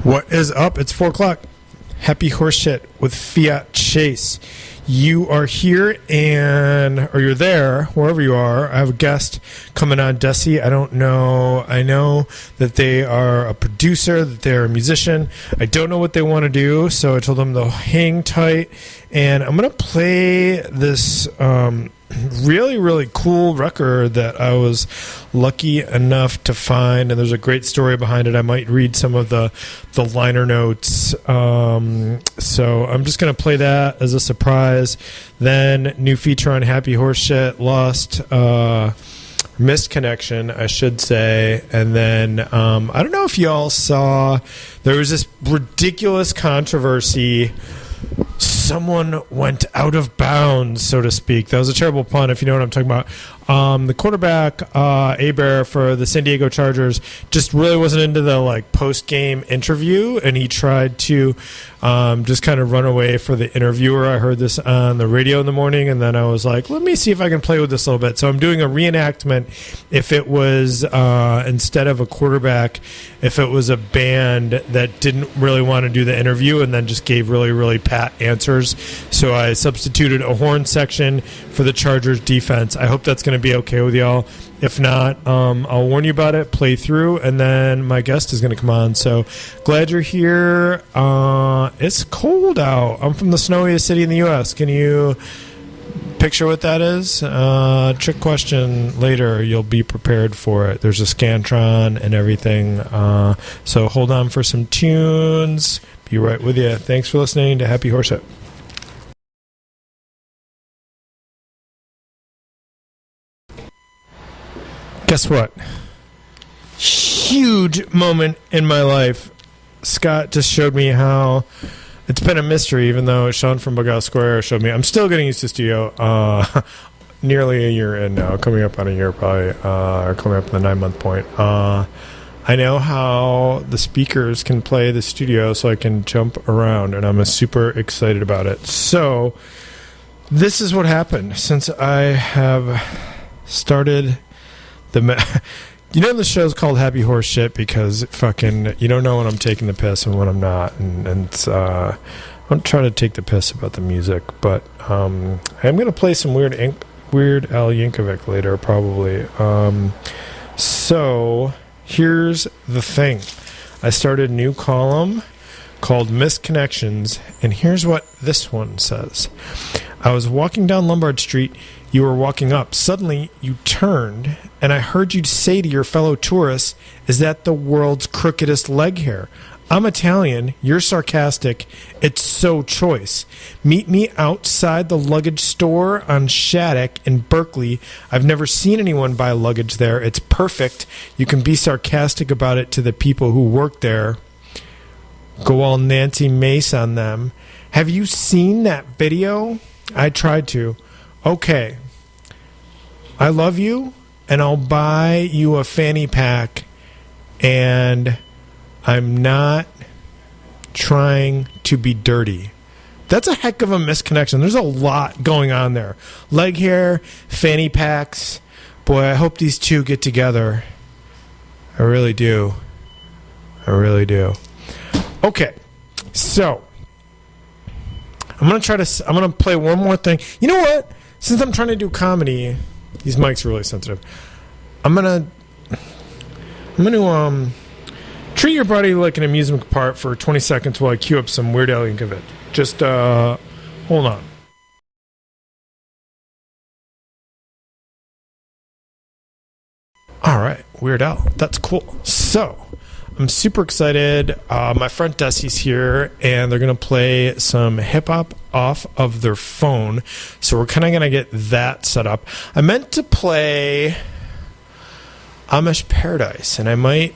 What is up? It's 4 o'clock. Happy horseshit with Fiat Chase. You are here or you're there, wherever you are. I have a guest coming on, Desi. I don't know. I know that they are a producer, that they're a musician. I don't know what they want to do, so I told them to hang tight. And I'm going to play this really, really cool record that I was lucky enough to find, and there's a great story behind it. I might read some of the liner notes. So I'm just going to play that as a surprise. Then new feature on Happy Horseshit, Missed Connection, I should say. And then I don't know if y'all saw, there was this ridiculous controversy. Someone went out of bounds, so to speak. That was a terrible pun, if you know what I'm talking about. The quarterback, Abear for the San Diego Chargers, just really wasn't into the post-game interview, and he tried to just kind of run away for the interviewer. I heard this on the radio in the morning, and then I was like, let me see if I can play with this a little bit. So I'm doing a reenactment. If it was, instead of a quarterback, if it was a band that didn't really want to do the interview and then just gave really, really pat answers. So I substituted a horn section for the Chargers defense. I hope that's going to be okay with y'all. If not, I'll warn you about it, play through, and then my guest is going to come on. So glad you're here. It's cold out. I'm from the snowiest city in the U.S. Can you picture what that is? Trick question later. You'll be prepared for it. There's a Scantron and everything. So hold on for some tunes. Be right with you. Thanks for listening to Happy Horseshit. Guess what? Huge moment in my life. Scott just showed me how it's been a mystery, even though Sean from Bughouse Square showed me. I'm still getting used to studio. Nearly a year in now, coming up on a year probably, or coming up in the 9-month point. I know how the speakers can play the studio, so I can jump around, and I'm super excited about it. So this is what happened since I have started the show's called Happy Horse Shit because you don't know when I'm taking the piss and when I'm not, and it's I'm trying to take the piss about the music, but I'm gonna play some Weird Al Yankovic later probably. So here's the thing. I started a new column called Missed Connections, and here's what this one says. I was walking down Lombard Street. You were walking up. Suddenly, you turned, and I heard you say to your fellow tourists, "Is that the world's crookedest leg hair? I'm Italian. You're sarcastic. It's so choice. Meet me outside the luggage store on Shattuck in Berkeley. I've never seen anyone buy luggage there. It's perfect. You can be sarcastic about it to the people who work there. Go all Nancy Mace on them. Have you seen that video? I tried to. Okay, I love you, and I'll buy you a fanny pack, and I'm not trying to be dirty." That's a heck of a misconnection. There's a lot going on there. Leg hair, fanny packs. Boy, I hope these two get together. I really do. I really do. Okay, so I'm gonna play one more thing. You know what? Since I'm trying to do comedy, these mics are really sensitive. I'm gonna treat your body like an amusement park for 20 seconds while I cue up some Weird Al Yankovic. Just hold on. All right, Weird Al. That's cool. So I'm super excited. My friend Desi's here, and they're going to play some hip-hop off of their phone. So we're kind of going to get that set up. I meant to play Amish Paradise, and I might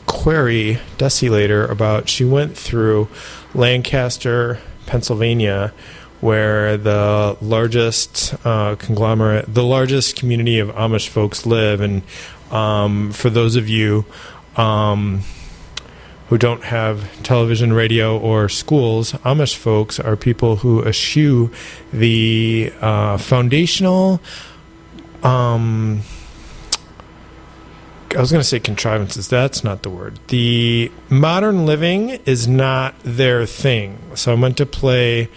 query Desi later about, she went through Lancaster, Pennsylvania, where the largest the largest community of Amish folks live. And for those of you who don't have television, radio, or schools, Amish folks are people who eschew the foundational I was going to say contrivances. That's not the word. The modern living is not their thing. So I meant to play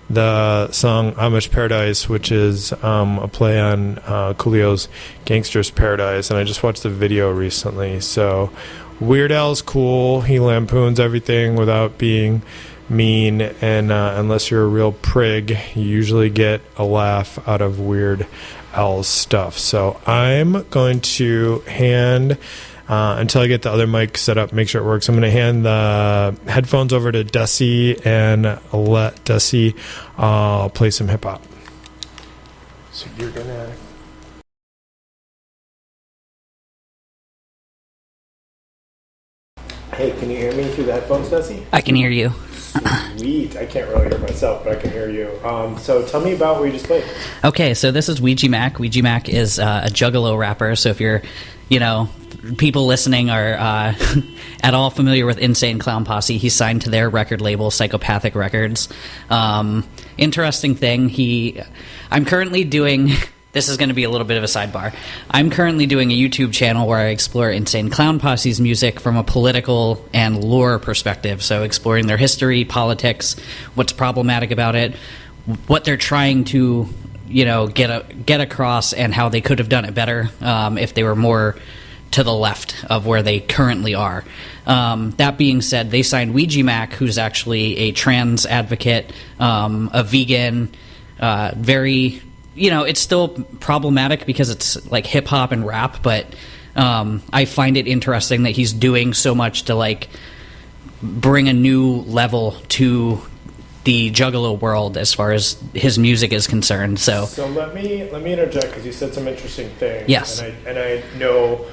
the song Amish Paradise, which is a play on Coolio's Gangster's Paradise, and I just watched the video recently. So Weird Al's cool. He lampoons everything without being mean, and unless you're a real prig, you usually get a laugh out of Weird Al's stuff. So I'm going to hand, until I get the other mic set up, make sure it works, I'm going to hand the headphones over to Desi and let Desi play some hip-hop. So you're going to... Hey, can you hear me through the headphones, Desi? I can hear you. Sweet. I can't really hear myself, but I can hear you. So tell me about what you just played. Okay, so this is Ouija Mac. Ouija Mac is a Juggalo rapper, so if you're, people listening are at all familiar with Insane Clown Posse, he's signed to their record label, Psychopathic Records. Interesting thing, I'm currently doing... This is going to be a little bit of a sidebar. I'm currently doing a YouTube channel where I explore Insane Clown Posse's music from a political and lore perspective. So exploring their history, politics, what's problematic about it, what they're trying to, get across, and how they could have done it better if they were more to the left of where they currently are. That being said, they signed Ouija Mac, who's actually a trans advocate, a vegan, very... it's still problematic because it's like hip hop and rap, but I find it interesting that he's doing so much to bring a new level to the Juggalo world as far as his music is concerned. So let me interject, because you said some interesting things. Yes, and I know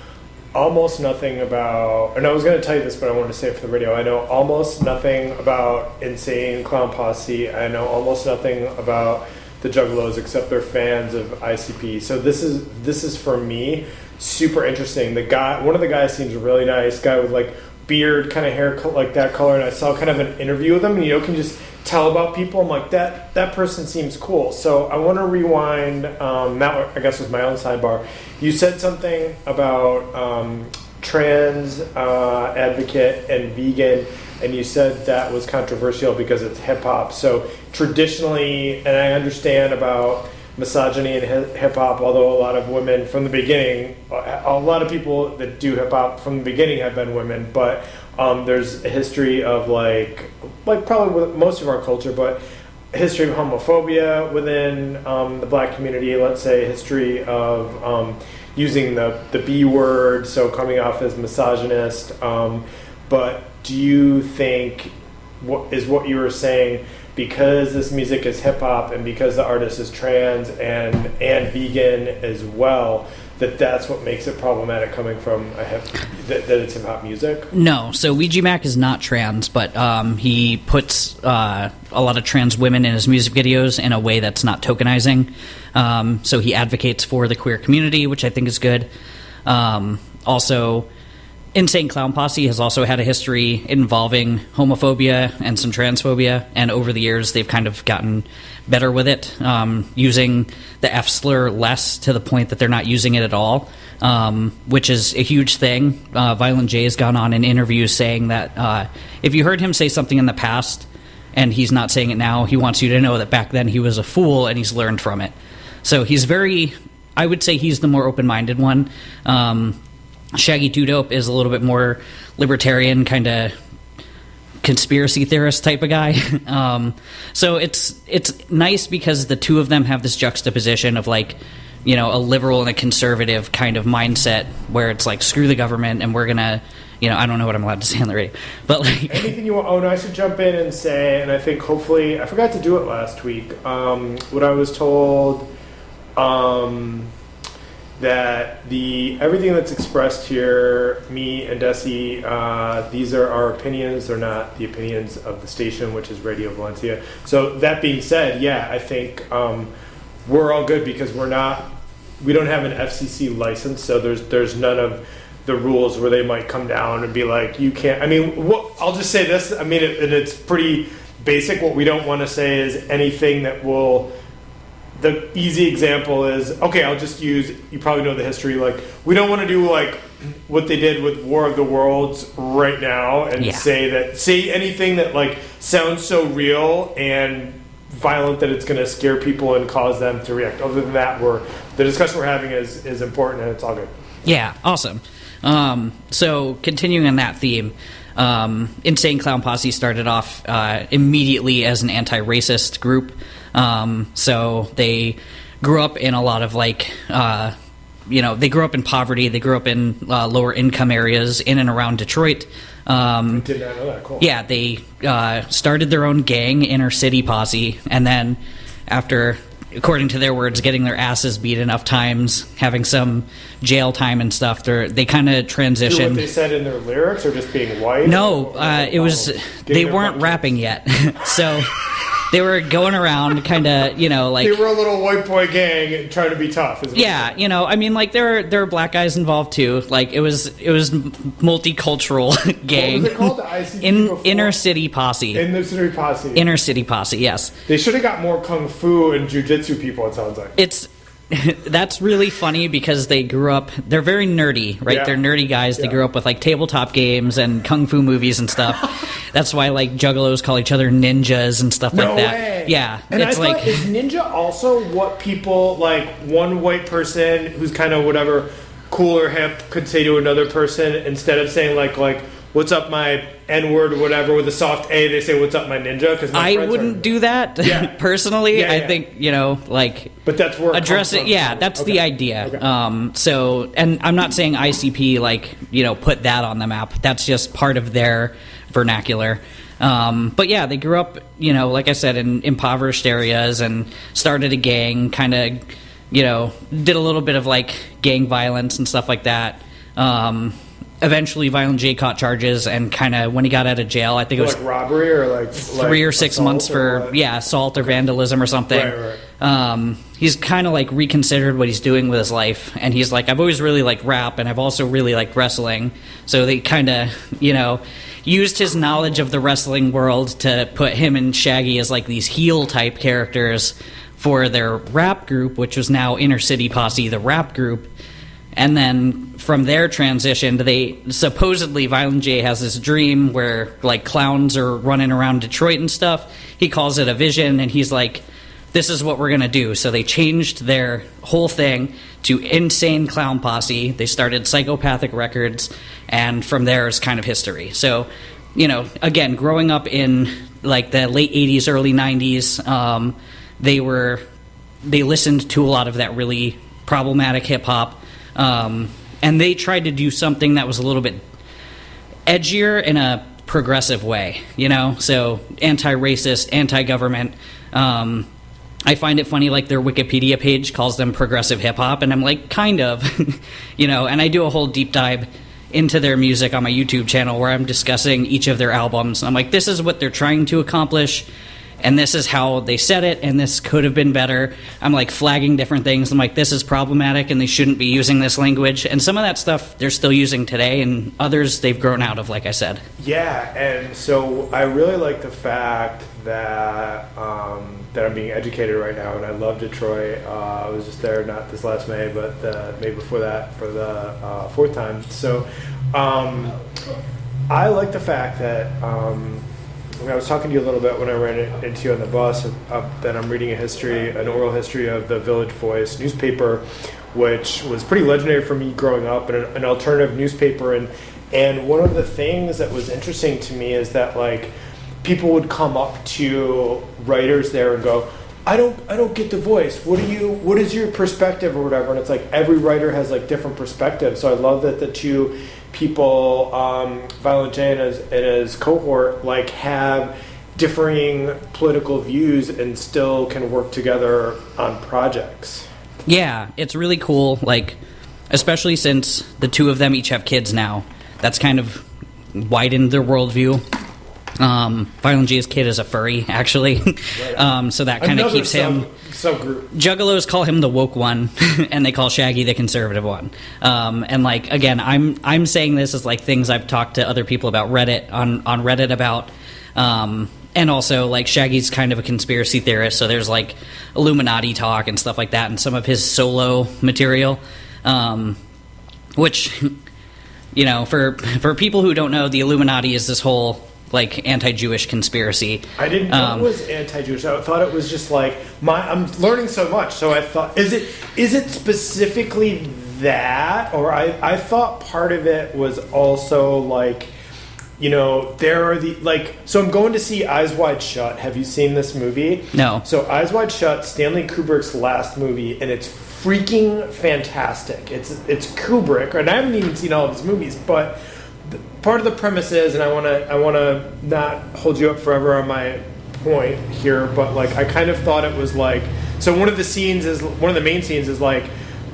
almost nothing about, and I was going to tell you this, but I wanted to say it for the radio. I know almost nothing about Insane Clown Posse. I know almost nothing about the Juggalos, except they're fans of ICP. So this is for me super interesting. One of the guys seems really nice, guy with beard, kind of hair like that color, and I saw kind of an interview with him, and can just tell about people. I'm like, that person seems cool. So I want to rewind. That I guess was my own sidebar. You said something about trans advocate and vegan, and you said that was controversial because it's hip-hop. So traditionally, and I understand about misogyny in hip-hop, although a lot of women from the beginning, a lot of people that do hip-hop from the beginning have been women, but there's a history of probably with most of our culture, but a history of homophobia within the black community, let's say history of using the B word, so coming off as misogynist, but do you think what you were saying, because this music is hip hop and because the artist is trans and vegan as well, that's what makes it problematic coming from that it's hip hop music? No. So Ouija Mac is not trans, but he puts a lot of trans women in his music videos in a way that's not tokenizing. So he advocates for the queer community, which I think is good. Also, Insane Clown Posse has also had a history involving homophobia and some transphobia, and over the years they've kind of gotten better with it, using the F slur less, to the point that they're not using it at all, which is a huge thing. Violent J has gone on in interviews saying that if you heard him say something in the past and he's not saying it now, he wants you to know that back then he was a fool and he's learned from it. So I would say he's the more open-minded one. Shaggy 2 Dope is a little bit more libertarian, kind of conspiracy theorist type of guy. So it's nice because the two of them have this juxtaposition of a liberal and a conservative kind of mindset, where it's screw the government and we're gonna, I don't know what I'm allowed to say on the radio, but anything you want. Oh no, I should jump in and say, and I think hopefully I forgot to do it last week. What I was told. That everything that's expressed here, me and Desi, these are our opinions. They're not the opinions of the station, which is Radio Valencia. So that being said, yeah, I think we're all good because we don't have an FCC license, so there's none of the rules where they might come down and be like, you can't. I mean, I'll just say this. I mean, and it's pretty basic. What we don't want to say is anything that will the easy example is, okay, I'll just use, you probably know the history, like, we don't want to do, like, what they did with War of the Worlds right now and say anything that, like, sounds so real and violent that it's going to scare people and cause them to react. Other than that, the discussion we're having is important, and it's all good. Yeah, awesome. So continuing on that theme, Insane Clown Posse started off immediately as an anti-racist group. So they grew up in a lot of like, they grew up in poverty. They grew up in lower income areas in and around Detroit. I did not know that. Cool. Yeah, they started their own gang, Inner City Posse, and then after, according to their words, getting their asses beat enough times, having some jail time and stuff, they kind of transitioned. What they said in their lyrics, or just being white? No, it was they weren't rapping yet, so they were going around kind of, like... They were a little white boy gang and trying to be tough. Yeah, I mean, like, there were black guys involved, too. Like, it was multicultural gang. What was it called? The ICP Inner City Posse. Inner City Posse. Inner City Posse, yes. They should have got more kung fu and jiu-jitsu people, it sounds like. That's really funny because they grew up... They're very nerdy, right? Yeah. They're nerdy guys. They grew up with, like, tabletop games and kung fu movies and stuff. That's why, like, juggalos call each other ninjas and stuff like that. Way. Yeah. And it's I thought, is ninja also what people, like, one white person who's kind of whatever, cool or hip, could say to another person instead of saying, like what's up my N-word or whatever with a soft A, they say, what's up my ninja? Cause I wouldn't do that, personally. Yeah, I think, like... But that's where address it, that's the idea. Okay. So, and I'm not saying ICP, like, put that on the map. That's just part of their vernacular. But yeah, they grew up, like I said, in impoverished areas and started a gang, kind of, did a little bit of, like, gang violence and stuff like that. Eventually, Violent J caught charges, and kind of when he got out of jail, I think it was like robbery or like 3 or 6 months for assault or vandalism or something. Right. He's kind of like reconsidered what he's doing with his life, and he's like, I've always really liked rap, and I've also really liked wrestling. So they kind of, used his knowledge of the wrestling world to put him and Shaggy as like these heel type characters for their rap group, which was now Inner City Posse, the rap group. And then from their transition, they supposedly Violent J has this dream where like clowns are running around Detroit and stuff. He calls it a vision, and he's like, this is what we're going to do. So they changed their whole thing to Insane Clown Posse. They started Psychopathic Records, and from there is kind of history. So, again, growing up in like the late 80s, early 90s, they listened to a lot of that really problematic hip-hop. And they tried to do something that was a little bit edgier in a progressive way, so anti-racist, anti-government. I find it funny, like their Wikipedia page calls them progressive hip-hop, and I'm like, kind of, and I do a whole deep dive into their music on my YouTube channel where I'm discussing each of their albums. I'm like, this is what they're trying to accomplish, and this is how they said it, and this could have been better. I'm like flagging different things. I'm like, this is problematic, and they shouldn't be using this language. And some of that stuff they're still using today, and others they've grown out of, like I said. Yeah, and so I really like the fact that that I'm being educated right now, and I love Detroit. I was just there, not this last May, but the May before that for the 4th time. So I like the fact that I was talking to you a little bit when I ran into you on the bus that I'm reading an oral history of the Village Voice newspaper, which was pretty legendary for me growing up, and an alternative newspaper. And one of the things that was interesting to me is that like people would come up to writers there and go, I don't get the Voice. What is your perspective or whatever? And it's like every writer has like different perspectives. So I love that the two people, Violent J and his cohort, like have differing political views and still can work together on projects. Yeah, it's really cool. Like, especially since the two of them each have kids now, that's kind of widened their worldview. Violent J's kid is a furry, actually. So that kind of keeps him... Subgroup. Juggalos call him the woke one, and they call Shaggy the conservative one. And, like, again, I'm saying this as, like, things I've talked to other people about Reddit, on Reddit about... And also, like, Shaggy's kind of a conspiracy theorist, so there's, like, Illuminati talk and stuff like that in some of his solo material, which, you know, for people who don't know, the Illuminati is this whole, like, anti-Jewish conspiracy. I didn't know it was anti-Jewish. I thought it was just, like, I'm learning so much, so I thought, is it specifically that? Or I thought part of it was also, like, you know, there are so I'm going to see Eyes Wide Shut. Have you seen this movie? No. So Eyes Wide Shut, Stanley Kubrick's last movie, and it's freaking fantastic. It's Kubrick, and I haven't even seen all of his movies, but part of the premise is, and I want to not hold you up forever on my point here, but like I kind of thought it was like, so one of the main scenes is like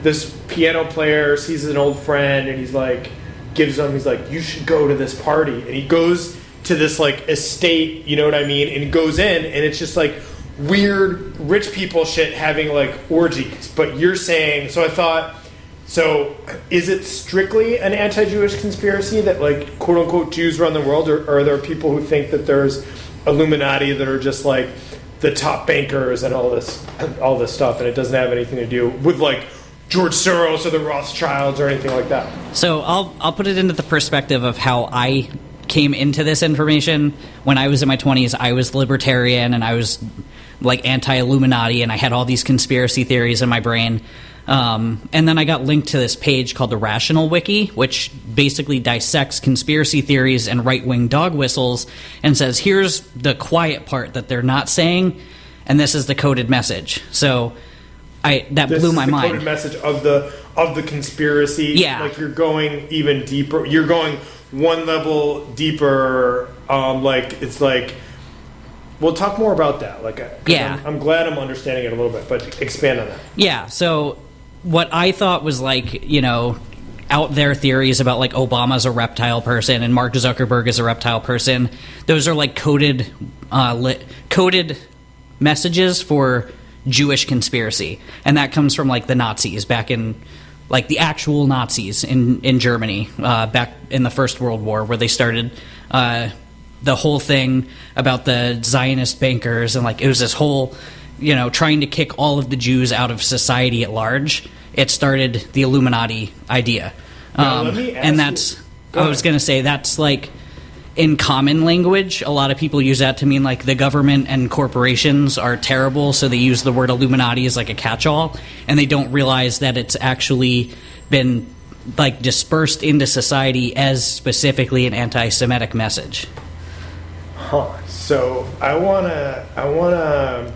this piano player sees an old friend and he's like, he's like, you should go to this party. And he goes to this like estate, you know what I mean? And he goes in and it's just like weird rich people shit having like orgies. But you're saying, so I thought, so is it strictly an anti-Jewish conspiracy that like quote unquote Jews run the world? Or are there people who think that there's Illuminati that are just like the top bankers and all this stuff and it doesn't have anything to do with like George Soros or the Rothschilds or anything like that? So I'll put it into the perspective of how I came into this information. When I was in my 20s, I was libertarian and I was like anti-Illuminati and I had all these conspiracy theories in my brain. And then I got linked to this page called the Rational Wiki, which basically dissects conspiracy theories and right-wing dog whistles and says, here's the quiet part that they're not saying, and this is the coded message. So that blew my mind. This is the coded message of the conspiracy. Yeah. Like you're going even deeper. You're going one level deeper. Like it's like, we'll talk more about that. Like, yeah. I'm glad I'm understanding it a little bit, but expand on that. Yeah. So what I thought was like, you know, out there theories about like Obama's a reptile person and Mark Zuckerberg is a reptile person. Those are like coded messages for Jewish conspiracy, and that comes from like the Nazis back in like the actual Nazis in Germany back in the First World War, where they started the whole thing about the Zionist bankers, and like it was this whole, you know, trying to kick all of the Jews out of society at large. It started the Illuminati idea. And that's, I was going to say, that's like in common language, a lot of people use that to mean like the government and corporations are terrible, so they use the word Illuminati as like a catch-all, and they don't realize that it's actually been like dispersed into society as specifically an anti-Semitic message. So I wanna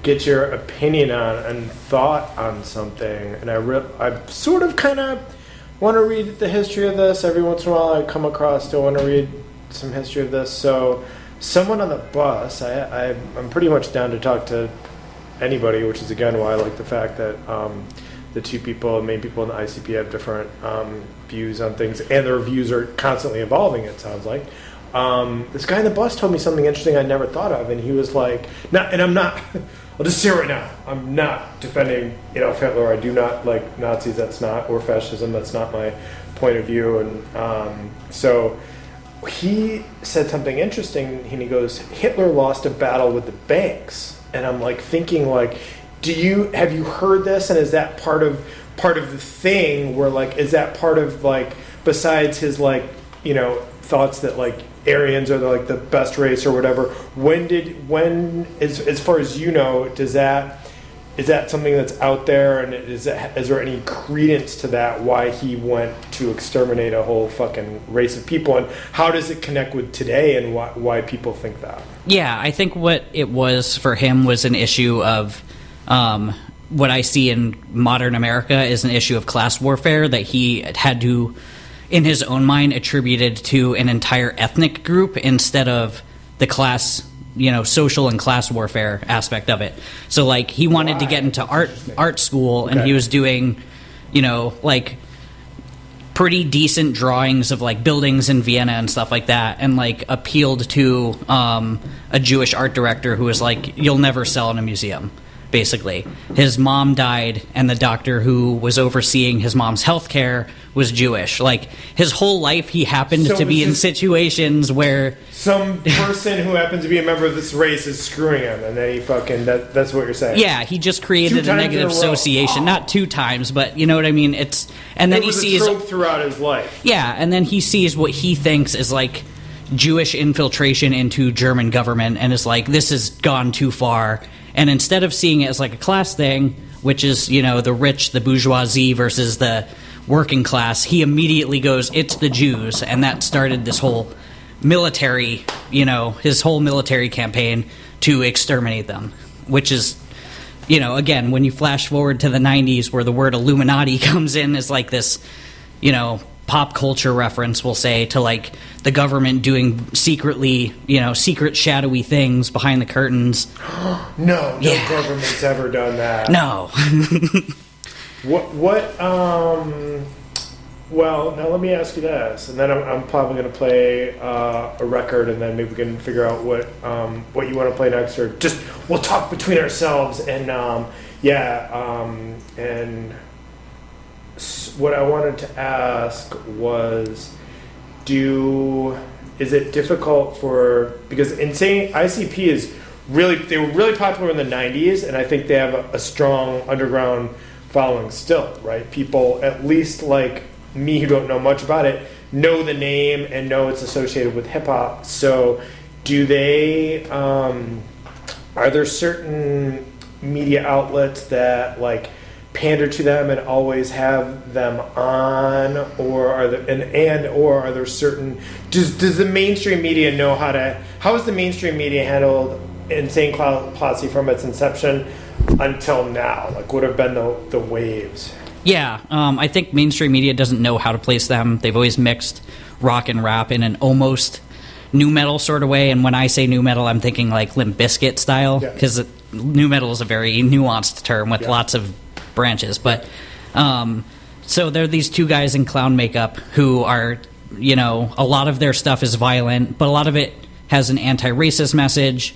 get your opinion on and thought on something, and I sort of kind of want to read the history of this. Every once in a while I come across, I want to read some history of this. So someone on the bus, I'm pretty much down to talk to anybody, which is again why I like the fact that the main people in the ICP have different views on things, and their views are constantly evolving, it sounds like. This guy on the bus told me something interesting I never thought of, and he was like, I'll just say right now, I'm not defending Hitler. I do not like Nazis, or fascism, that's not my point of view. And so he said something interesting, and he goes, Hitler lost a battle with the banks. And I'm like thinking, like, have you heard this, and is that part of the thing where, like, is that part of, like, besides his, like, thoughts that, like, Aryans are the best race or whatever, as far as you know, is that something that's out there, and is there any credence to that, why he went to exterminate a whole fucking race of people, and how does it connect with today, and why people think that? Yeah, I think what it was for him was an issue of what I see in modern America is an issue of class warfare that he had to, in his own mind, attributed to an entire ethnic group instead of the class, social and class warfare aspect of it. So, like, he wanted to get into art school, and he was doing, like, pretty decent drawings of, like, buildings in Vienna and stuff like that, and, like, appealed to a Jewish art director who was like, you'll never sell in a museum. basically. His mom died, and the doctor who was overseeing his mom's health care was Jewish. Like, his whole life, he happened to be in situations where... Some person who happens to be a member of this race is screwing him, and then he fucking... That's what you're saying. Yeah, he just created a negative association. Not 2 times, but you know what I mean? It's... And then he sees... It was a trope throughout his life. Yeah, and then he sees what he thinks is, like, Jewish infiltration into German government, and is like, this has gone too far. And instead of seeing it as, like, a class thing, which is, you know, the rich, the bourgeoisie versus the working class, he immediately goes, it's the Jews, and that started this whole military, you know, his whole military campaign to exterminate them, which is, you know, again, when you flash forward to the 90s where the word Illuminati comes in as like this, you know, pop culture reference, we'll say, to like the government doing secretly, you know, secret shadowy things behind the curtains. No government's ever done that. No. Well, now let me ask you this, and then I'm probably going to play a record, and then maybe we can figure out what you want to play next, or just we'll talk between ourselves. And and what I wanted to ask was, is it difficult because Insane ICP they were really popular in the 90s, and I think they have a strong underground following still, right? People, at least like me who don't know much about it, know the name and know it's associated with hip-hop. So do they are there certain media outlets that like pander to them and always have them on, or are there certain does the mainstream media know how is the mainstream media handled Insane Posse from its inception until now? Like, what have been the waves? Yeah, I think mainstream media doesn't know how to place them. They've always mixed rock and rap in an almost nu metal sort of way, and when I say nu metal, I'm thinking like Limp Bizkit style, because nu metal is a very nuanced term with lots of branches. But so there are these 2 guys in clown makeup who are, you know, a lot of their stuff is violent, but a lot of it has an anti-racist message.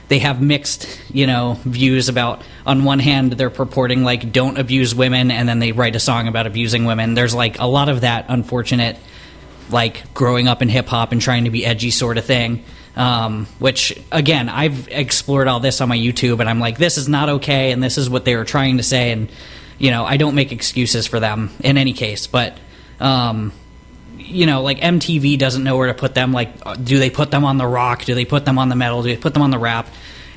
They have mixed, you know, views about, on one hand, they're purporting, like, don't abuse women, and then they write a song about abusing women. There's, like, a lot of that unfortunate, like, growing up in hip-hop and trying to be edgy sort of thing, which, again, I've explored all this on my YouTube, and I'm like, this is not okay, and this is what they were trying to say, and, you know, I don't make excuses for them in any case, but... you know, like MTV doesn't know where to put them. Like, do they put them on the rock? Do they put them on the metal? Do they put them on the rap?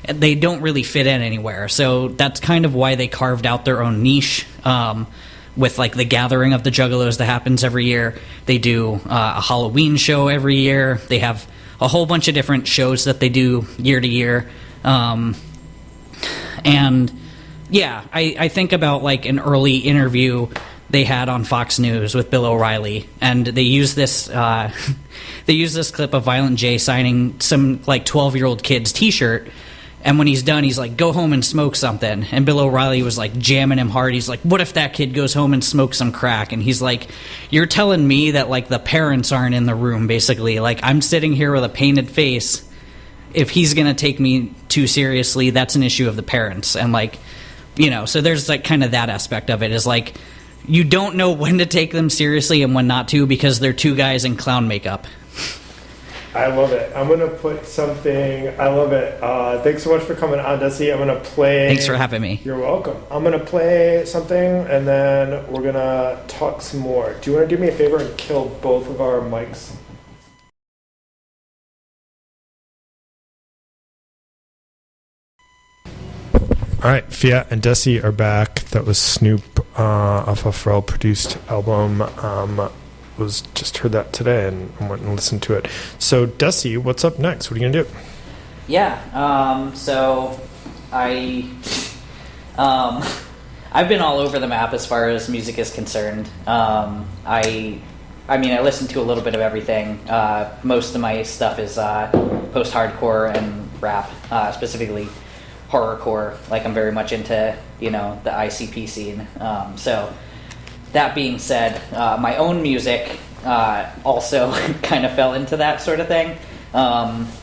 They don't really fit in anywhere. So that's kind of why they carved out their own niche with, like, the gathering of the Juggalos that happens every year. They do a Halloween show every year. They have a whole bunch of different shows that they do year to year. And, yeah, I think about, like, an early interview they had on Fox News with Bill O'Reilly, and they use this clip of Violent J signing some like 12-year-old kid's T-shirt, and when he's done, he's like, "Go home and smoke something." And Bill O'Reilly was like jamming him hard. He's like, "What if that kid goes home and smokes some crack?" And he's like, "You're telling me that like the parents aren't in the room, basically? Like, I'm sitting here with a painted face. If he's gonna take me too seriously, that's an issue of the parents." And like, you know, so there's like kind of that aspect of it, is like, you don't know when to take them seriously and when not to, because they're 2 guys in clown makeup. I love it. I'm going to put something... I love it. Thanks so much for coming on, Desi. I'm going to play... Thanks for having me. You're welcome. I'm going to play something, and then we're going to talk some more. Do you want to do me a favor and kill both of our mics? All right, Fiat and Desi are back. That was Snoop off a Pharrell produced album. Was just heard that today and went and listened to it. So, Desi, what's up next? What are you gonna do? Yeah. So I've been all over the map as far as music is concerned. I mean, I listen to a little bit of everything. Most of my stuff is post-hardcore and rap, specifically horrorcore. Like, I'm very much into, you know, the ICP scene. So that being said, my own music also kind of fell into that sort of thing.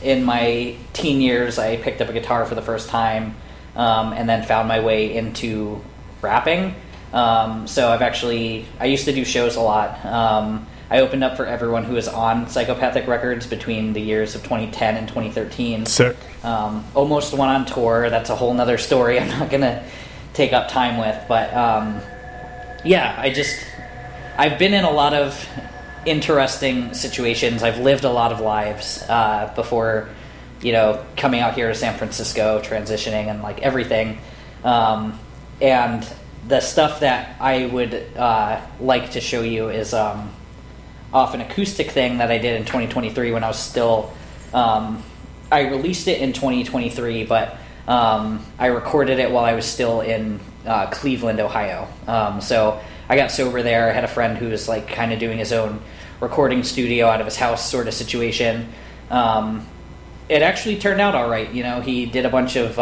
In my teen years, I picked up a guitar for the first time. and then found my way into rapping. So I used to do shows a lot. I opened up for everyone who was on Psychopathic Records between the years of 2010 and 2013. Sick. Almost went on tour. That's a whole nother story I'm not going to take up time with. But I've been in a lot of interesting situations. I've lived a lot of lives before, coming out here to San Francisco, transitioning and like everything. And the stuff that I would like to show you is off an acoustic thing that I did in 2023 when I was still... I released it in 2023, but I recorded it while I was still in Cleveland, Ohio. So I got sober there. I had a friend who was like kind of doing his own recording studio out of his house sort of situation. It actually turned out all right. He did a bunch of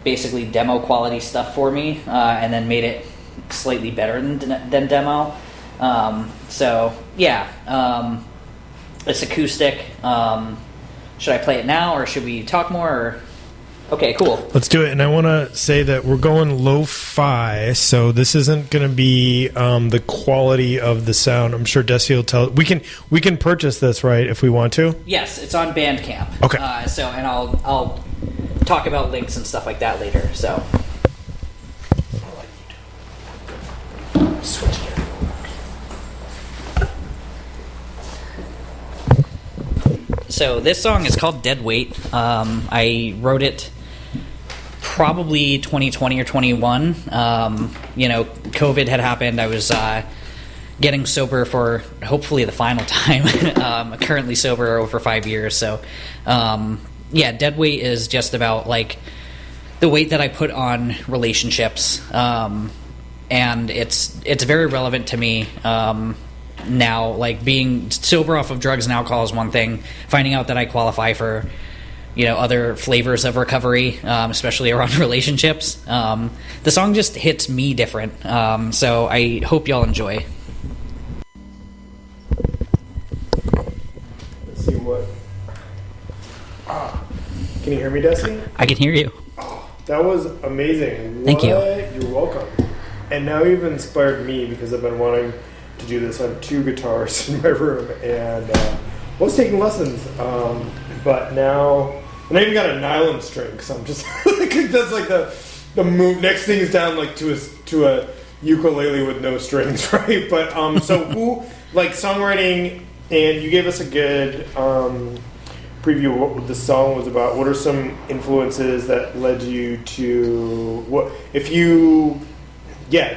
basically demo quality stuff for me, and then made it slightly better than demo. It's acoustic. Should I play it now, or should we talk more? Or... Okay, cool. Let's do it. And I want to say that we're going lo-fi, so this isn't going to be the quality of the sound. I'm sure Desi will tell. We can purchase this, right, if we want to? Yes, it's on Bandcamp. Okay. And I'll talk about links and stuff like that later. So. Switch here. So this song is called Dead Weight. I wrote it probably 2020 or 21. COVID had happened. I was getting sober for hopefully the final time. I'm currently sober over 5 years. So, Dead Weight is just about like the weight that I put on relationships. And it's very relevant to me. Now, like being sober off of drugs and alcohol is one thing. Finding out that I qualify for, other flavors of recovery, especially around relationships. The song just hits me different. So I hope y'all enjoy. Let's see what. Can you hear me, Desi? I can hear you. Oh, that was amazing. Thank you. You're welcome. And now you've inspired me because I've been wanting to do this. I have 2 guitars in my room and was taking lessons, but now and I even got a nylon string, so I'm just that's like the move. Next thing is down like to a ukulele with no strings, right? But so who like songwriting, and you gave us a good preview of what the song was about. What are some influences that led you to what? If you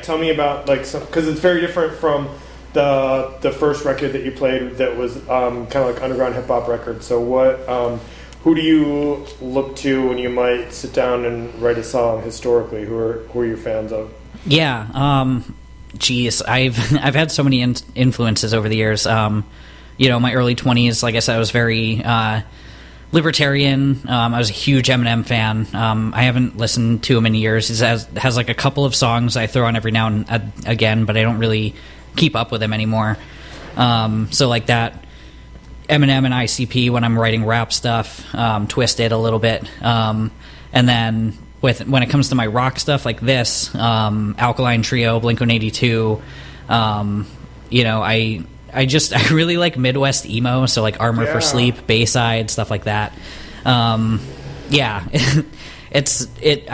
tell me about like some, because it's very different from the first record that you played that was kind of like underground hip hop record. So what who do you look to when you might sit down and write a song historically? Who are your fans of? Yeah, I've had so many influences over the years. My early 20s, like I said, I was very libertarian. I was a huge Eminem fan. I haven't listened to him in years. He has like a couple of songs I throw on every now and again, but I don't really keep up with him anymore. So like that, Eminem and ICP when I'm writing rap stuff, Twisted a little bit. And then when it comes to my rock stuff like this, Alkaline Trio, Blink-182, I really like Midwest emo, so like Armor for Sleep, Bayside, stuff like that. I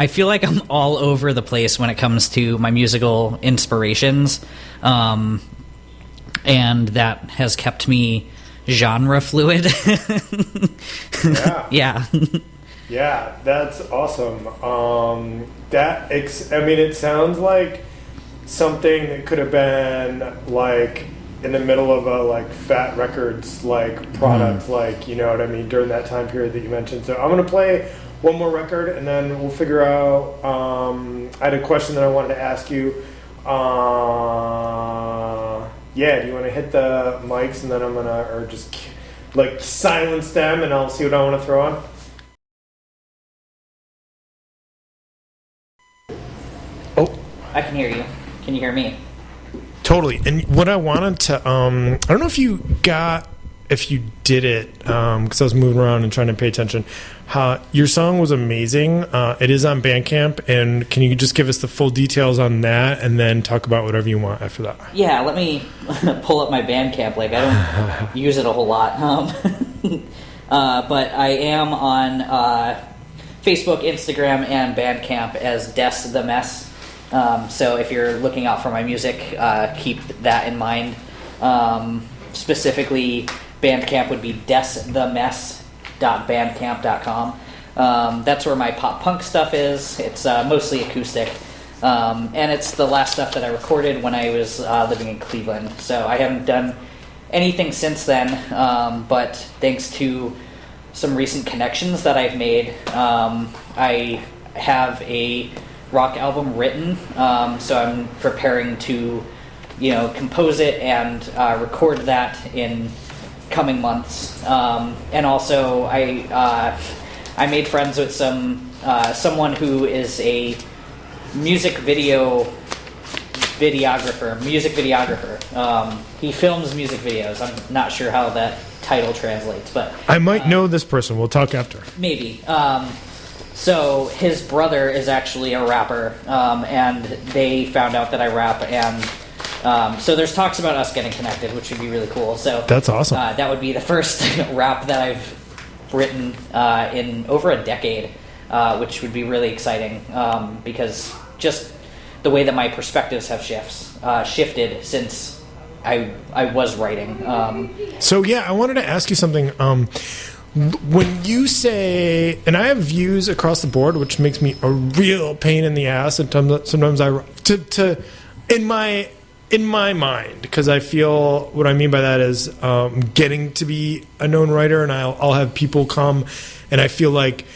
feel like I'm all over the place when it comes to my musical inspirations. And that has kept me genre fluid. Yeah. Yeah, that's awesome. It sounds like something that could have been like in the middle of a like Fat Records like product, like, you know what I mean, during that time period that you mentioned. So I'm gonna play one more record and then we'll figure out. I had a question that I wanted to ask you. Do you want to hit the mics and then I'm gonna, or just like silence them and I'll see what I want to throw on? Oh, I can hear you. Can you hear me? Totally. And what I wanted to, I don't know if you got if you did it, because I was moving around and trying to pay attention. Your song was amazing. It is on Bandcamp, and can you just give us the full details on that, and then talk about whatever you want after that? Yeah, let me pull up my Bandcamp. Like, I don't use it a whole lot, but I am on Facebook, Instagram, and Bandcamp as Des the Mess. So if you're looking out for my music, keep that in mind. Specifically, Bandcamp would be desthemess.bandcamp.com. That's where my pop punk stuff is. It's mostly acoustic. And it's the last stuff that I recorded when I was living in Cleveland. So I haven't done anything since then, but thanks to some recent connections that I've made, I have a rock album written, so I'm preparing to, compose it and record that in coming months. And also, I made friends with someone who is a music videographer. He films music videos. I'm not sure how that title translates, but I might know this person. We'll talk after. Maybe. So his brother is actually a rapper, and they found out that I rap, and so there's talks about us getting connected, which would be really cool. So that's awesome. That would be the first rap that I've written in over a decade, which would be really exciting, because just the way that my perspectives have shifted since I was writing. So yeah, I wanted to ask you something. When you say, and I have views across the board, which makes me a real pain in the ass. Sometimes in my mind, because I feel what I mean by that is getting to be a known writer, and I'll have people come, and I feel like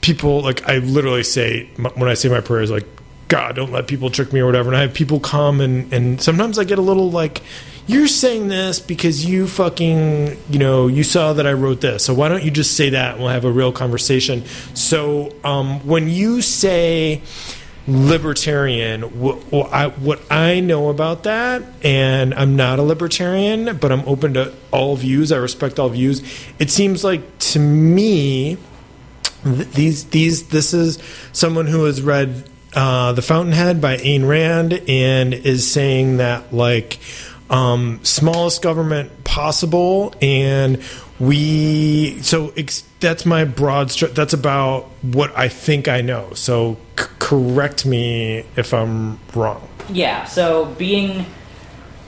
people, like I literally say when I say my prayers, like, God, don't let people trick me or whatever. And I have people come, and sometimes I get a little like, you're saying this because you fucking, you saw that I wrote this. So why don't you just say that and we'll have a real conversation. So when you say libertarian, what I know about that, and I'm not a libertarian, but I'm open to all views. I respect all views. It seems like to me, this is someone who has read The Fountainhead by Ayn Rand and is saying that, like, smallest government possible, and that's my broad that's about what I think I know. So correct me if I'm wrong. Yeah, so being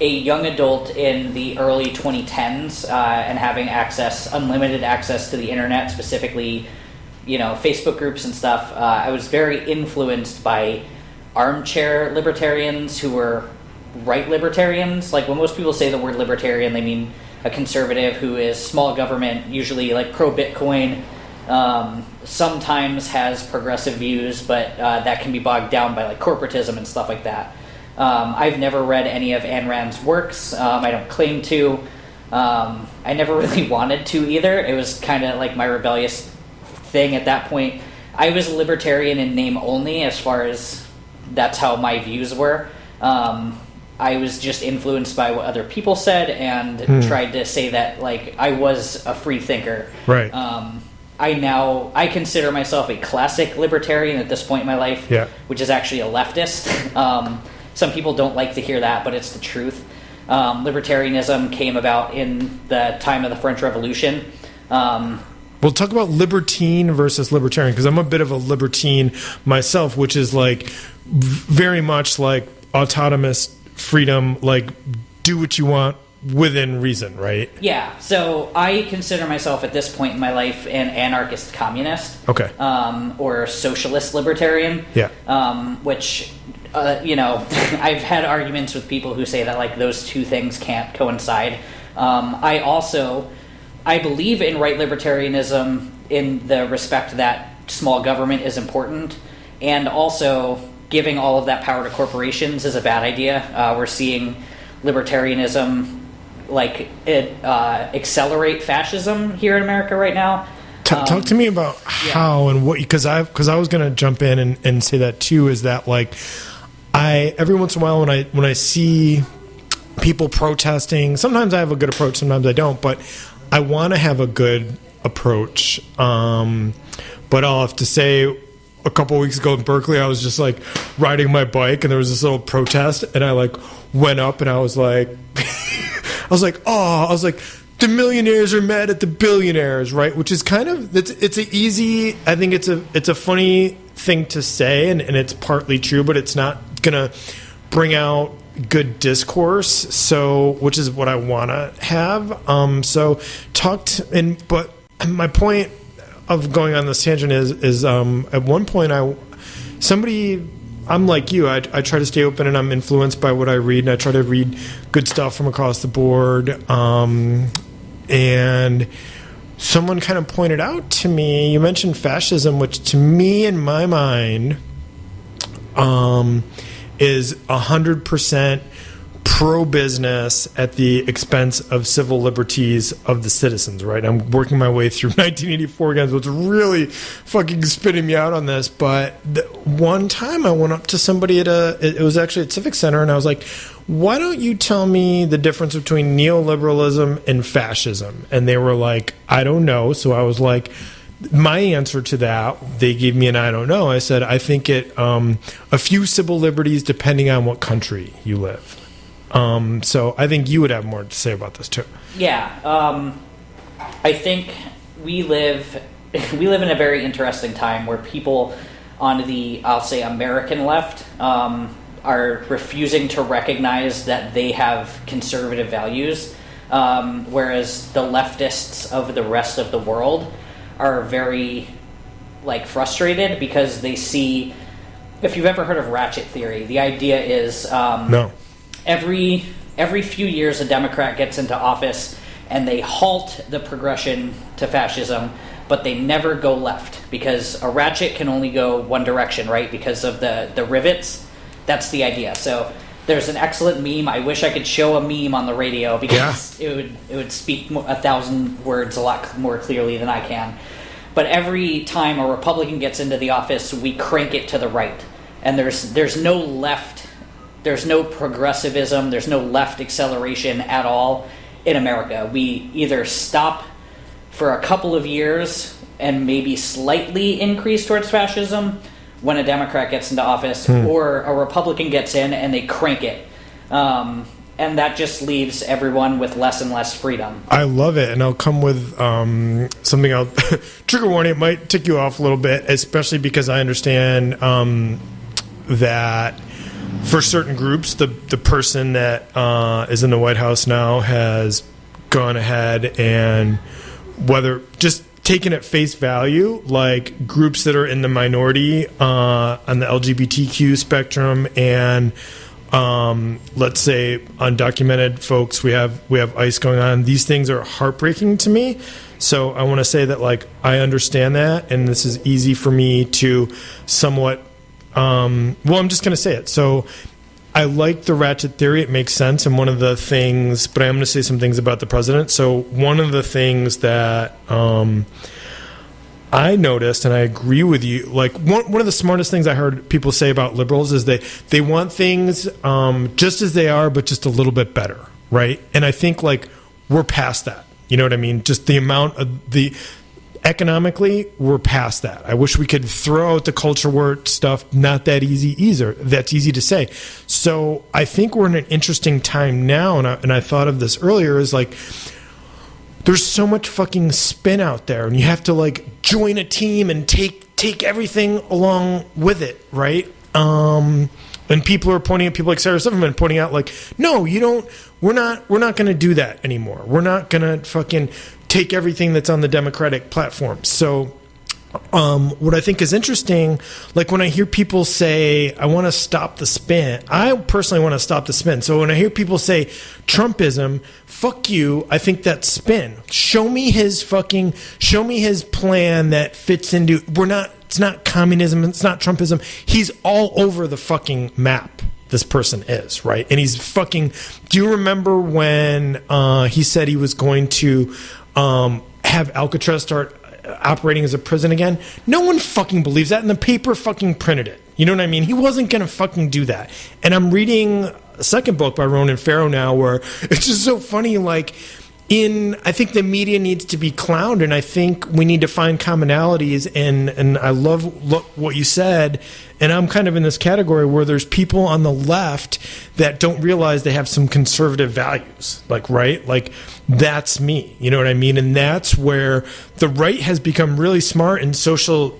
a young adult in the early 2010s and having unlimited access to the internet, specifically Facebook groups and stuff, I was very influenced by armchair libertarians who were right libertarians. Like, when most people say the word libertarian, they mean a conservative who is small government, usually like pro-Bitcoin, sometimes has progressive views, but that can be bogged down by like corporatism and stuff like that. I've never read any of Ayn Rand's works. I don't claim to. I never really wanted to either. It was kind of like my rebellious thing at that point. I was a libertarian in name only, as far as that's how my views were. I was just influenced by what other people said and tried to say that, like, I was a free thinker. Right. I consider myself a classic libertarian at this point in my life, which is actually a leftist. Some people don't like to hear that, but it's the truth. Libertarianism came about in the time of the French Revolution. We'll talk about libertine versus libertarian, because I'm a bit of a libertine myself, which is like very much like autonomous freedom, like do what you want within reason, right? Yeah. So I consider myself at this point in my life an anarchist communist. Okay. Or socialist libertarian. Yeah. Which, I've had arguments with people who say that, like, those two things can't coincide. I believe in right libertarianism in the respect that small government is important, and also giving all of that power to corporations is a bad idea. We're seeing libertarianism accelerate fascism here in America right now. Talk to me about how and what, because I was going to jump in and say that too, is that, like, every once in a while when I see people protesting, sometimes I have a good approach, sometimes I don't, but I want to have a good approach. But I'll have to say, a couple weeks ago in Berkeley, I was just like riding my bike and there was this little protest and I like went up and I was like, the millionaires are mad at the billionaires, right? Which is kind of, it's an easy, I think it's a funny thing to say and it's partly true, but it's not going to bring out good discourse. So, which is what I want to have. But my point of going on this tangent is at one point I'm like you, I try to stay open and I'm influenced by what I read and I try to read good stuff from across the board, and someone kind of pointed out to me, you mentioned fascism, which to me in my mind is 100% pro-business at the expense of civil liberties of the citizens, right? I'm working my way through 1984 again, so it's really fucking spitting me out on this. But one time I went up to somebody it was actually at Civic Center, and I was like, why don't you tell me the difference between neoliberalism and fascism? And they were like, I don't know. So I was like, my answer to that, they gave me an I don't know. I said, I think a few civil liberties depending on what country you live. So I think you would have more to say about this too. Yeah, I think we live in a very interesting time where people on the, I'll say, American left are refusing to recognize that they have conservative values, whereas the leftists of the rest of the world are very frustrated because they see. If you've ever heard of ratchet theory, the idea is no. Every few years, a Democrat gets into office and they halt the progression to fascism, but they never go left because a ratchet can only go one direction, right? Because of the rivets. That's the idea. So there's an excellent meme. I wish I could show a meme on the radio because it would speak 1,000 words a lot more clearly than I can. But every time a Republican gets into the office, we crank it to the right, and there's no left. There's no progressivism, there's no left acceleration at all in America. We either stop for a couple of years and maybe slightly increase towards fascism when a Democrat gets into office, or a Republican gets in and they crank it. And that just leaves everyone with less and less freedom. I love it, and I'll come with something else. Trigger warning, it might tick you off a little bit, especially because I understand that for certain groups, the person that is in the White House now has gone ahead and whether just taken at face value, like groups that are in the minority on the LGBTQ spectrum and let's say undocumented folks, we have ICE going on. These things are heartbreaking to me. So I want to say that I understand that, and this is easy for me to somewhat. I'm just going to say it. So I like the ratchet theory. It makes sense. And one of the things, but I'm going to say some things about the president. So one of the things that I noticed, and I agree with you, one of the smartest things I heard people say about liberals is they want things just as they are, but just a little bit better, right? And I think we're past that. You know what I mean? Just the amount of the... Economically, we're past that. I wish we could throw out the culture war stuff. Not that easy either. That's easy to say. So I think we're in an interesting time now, and I thought of this earlier, is there's so much fucking spin out there, and you have to join a team and take everything along with it, right? And people are pointing at people like Sarah Silverman pointing out no, you don't. We're not going to do that anymore. We're not going to fucking take everything that's on the Democratic platform. So what I think is interesting, when I hear people say, I want to stop the spin, I personally want to stop the spin. So when I hear people say Trumpism, fuck you, I think that's spin. Show me his plan that fits into, it's not communism, it's not Trumpism. He's all over the fucking map. This person is, right? And he's fucking... Do you remember when he said he was going to have Alcatraz start operating as a prison again? No one fucking believes that, and the paper fucking printed it. You know what I mean? He wasn't going to fucking do that. And I'm reading a second book by Ronan Farrow now where it's just so funny, I think the media needs to be clowned, and I think we need to find commonalities. And I love what you said, and I'm kind of in this category where there's people on the left that don't realize they have some conservative values, right? Like, that's me, you know what I mean? And that's where the right has become really smart and social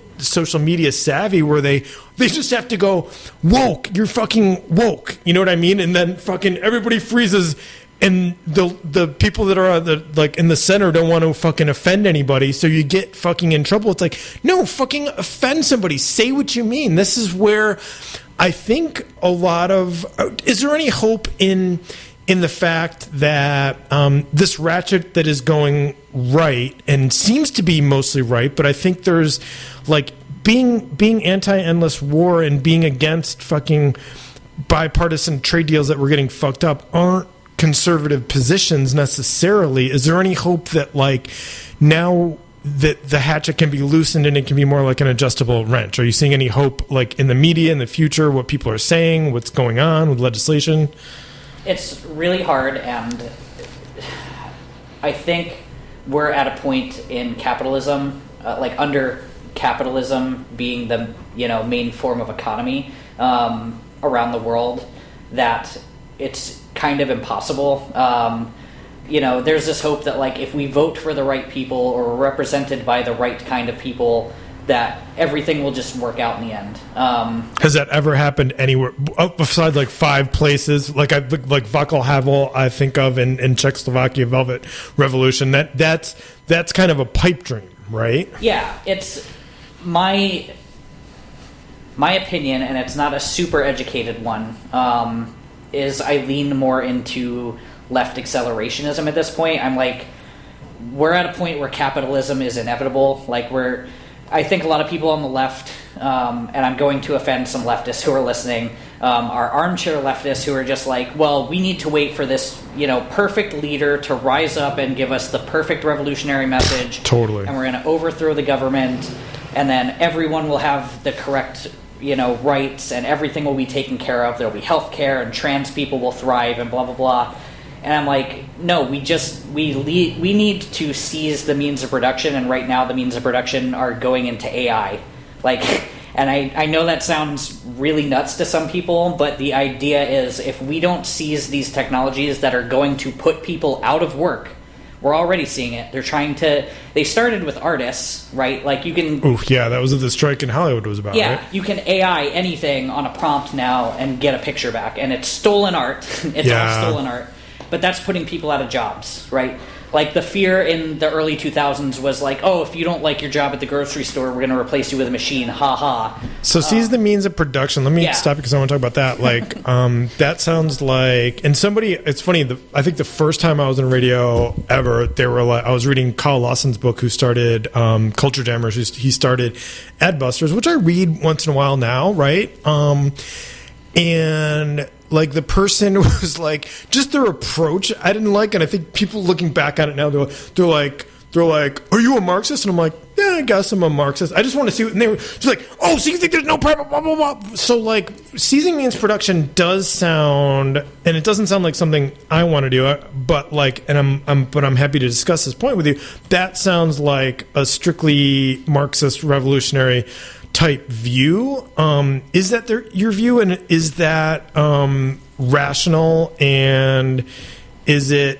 media savvy, where they just have to go, woke, you're fucking woke, you know what I mean? And then fucking everybody freezes. And the people that are in the center don't want to fucking offend anybody, so you get fucking in trouble. It's like, no, fucking offend somebody. Say what you mean. This is where I think a lot of... Is there any hope in the fact that this ratchet that is going right, and seems to be mostly right, but I think there's, like, being anti-endless war and being against fucking bipartisan trade deals that were getting fucked up aren't conservative positions necessarily. Is there any hope that, like, now that the hatchet can be loosened and it can be more like an adjustable wrench? Are you seeing any hope, like, in the media in the future, what people are saying, what's going on with legislation? It's really hard, and I think we're at a point in capitalism, under capitalism being the main form of economy around the world, that it's kind of impossible. There's this hope that, like, if we vote for the right people or we're represented by the right kind of people, that everything will just work out in the end. Has that ever happened anywhere besides, like, 5 places? Like Václav Havel, I think of in Czechoslovakia, Velvet Revolution. That's kind of a pipe dream, right? Yeah, it's my opinion, and it's not a super educated one. Is I lean more into left accelerationism at this point. I'm like, we're at a point where capitalism is inevitable. Like, I think a lot of people on the left, and I'm going to offend some leftists who are listening, are armchair leftists who are just like, well, we need to wait for this, perfect leader to rise up and give us the perfect revolutionary message. Totally. And we're going to overthrow the government, and then everyone will have the correct rights, and everything will be taken care of. There'll be health care, and trans people will thrive, and blah, blah, blah. And I'm like, no, we need to seize the means of production, and right now the means of production are going into AI. And I know that sounds really nuts to some people, but the idea is, if we don't seize these technologies that are going to put people out of work, we're already seeing it. They started with artists, right? Like, you can... Oof, yeah, that was what the strike in Hollywood was about, yeah, right? You can AI anything on a prompt now and get a picture back, and it's stolen art. It's all stolen art. But that's putting people out of jobs, right? Like, the fear in the early 2000s was like, oh, if you don't like your job at the grocery store, we're going to replace you with a machine, ha-ha. So seize the means of production. Let me stop because I want to talk about that. Like, that sounds like... And it's funny, I think the first time I was in radio ever, they were like... I was reading Kyle Lawson's book, who started Culture Jammers. He started Adbusters, which I read once in a while now, right? And... like, the person was like, just their approach I didn't like, and I think people looking back at it now, they're like, are you a Marxist? And I'm like, yeah, I guess I'm a Marxist. I just want to see what, and they were just like, oh, so you think there's no problem, blah, blah, blah. So, like, seizing means production does sound, and it doesn't sound like something I want to do, but like, and I'm happy to discuss this point with you. That sounds like a strictly Marxist revolutionary type view. Is that your view, and is that rational? And is there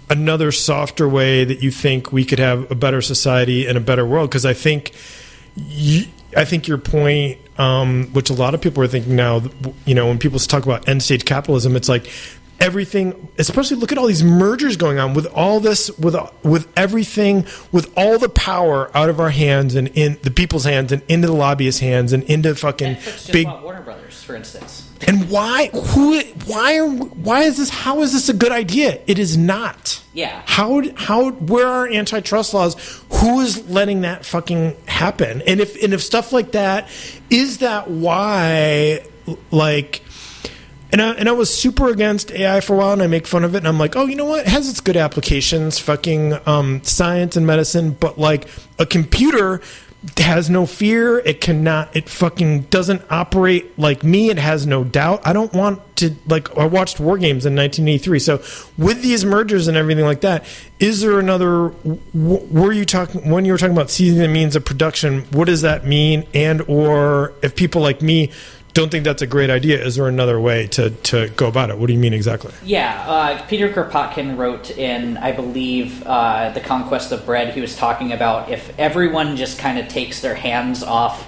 another softer way that you think we could have a better society and a better world? Because I think your point, which a lot of people are thinking now, when people talk about end stage capitalism, it's like everything, especially look at all these mergers going on with all this, with everything, with all the power out of our hands and in the people's hands and into the lobbyists' hands and into fucking big Warner Brothers, for instance. And why is this? How is this a good idea? It is not. Yeah. Where are antitrust laws? Who is letting that fucking happen? And if stuff like that, is that why, like? And I was super against AI for a while, and I make fun of it, and I'm like, oh, you know what? It has its good applications, fucking science and medicine, but like a computer has no fear. It cannot. It fucking doesn't operate like me. It has no doubt. I don't want to, like, I watched War Games in 1983. So with these mergers and everything like that, is there another? Were you talking when you were talking about seizing the means of production? What does that mean? And or if people like me don't think that's a great idea, is there another way to go about it? What do you mean exactly? Yeah, Peter Kropotkin wrote in, I believe, The Conquest of Bread, he was talking about if everyone just kind of takes their hands off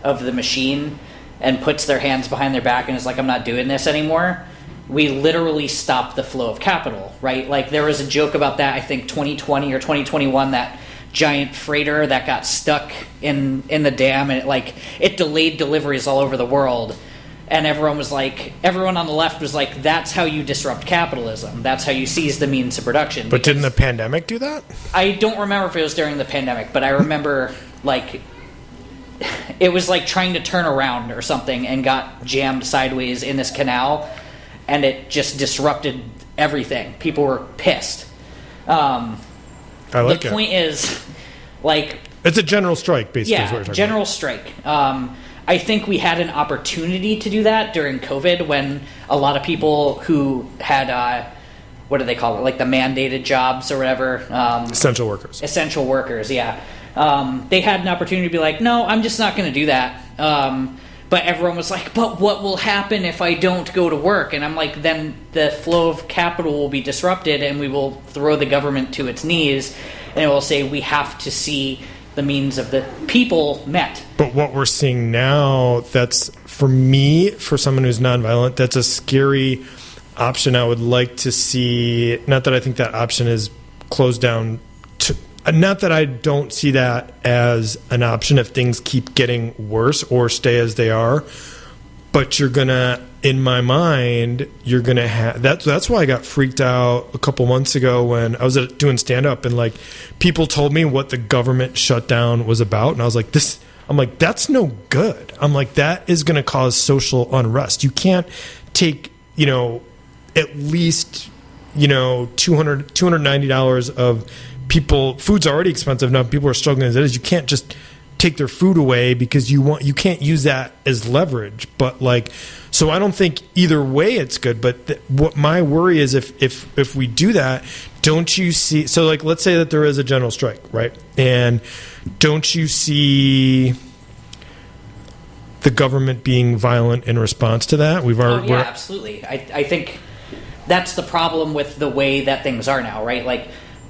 of the machine and puts their hands behind their back and is like, I'm not doing this anymore, we literally stop the flow of capital, right? Like, there was a joke about that, I think 2020 or 2021, that giant freighter that got stuck in the dam, and it delayed deliveries all over the world, and everyone on the left was like, that's how you disrupt capitalism, that's how you seize the means of production. But didn't the pandemic do that? I don't remember if it was during the pandemic, but I remember it was like trying to turn around or something and got jammed sideways in this canal, and it just disrupted everything. People were pissed. The point is, it's a general strike, basically. Yeah, is what you're talking general about. strike. I think we had an opportunity to do that during COVID when a lot of people who had, what do they call it, like the mandated jobs or whatever. Essential workers. Essential workers, yeah. They had an opportunity to be like, no, I'm just not going to do that. But everyone was like, but what will happen if I don't go to work? And I'm like, then the flow of capital will be disrupted and we will throw the government to its knees, and it will say we have to see the means of the people met. But what we're seeing now, that's, for me, for someone who's nonviolent, that's a scary option. I would like to see, not that I think that option is closed down, not that I don't see that as an option if things keep getting worse or stay as they are, but you're going to, in my mind, you're going to have, that's why I got freaked out a couple months ago when I was doing stand-up and people told me what the government shutdown was about, and I was like, that's no good. I'm like, that is going to cause social unrest. You can't take, at least, $290 of people, food's already expensive enough, people are struggling as it is. You can't just take their food away because you can't use that as leverage. But so I don't think either way it's good. But what my worry is if we do that, don't you see? So let's say that there is a general strike, right? And don't you see the government being violent in response to that? Yeah, absolutely. I think that's the problem with the way that things are now, right?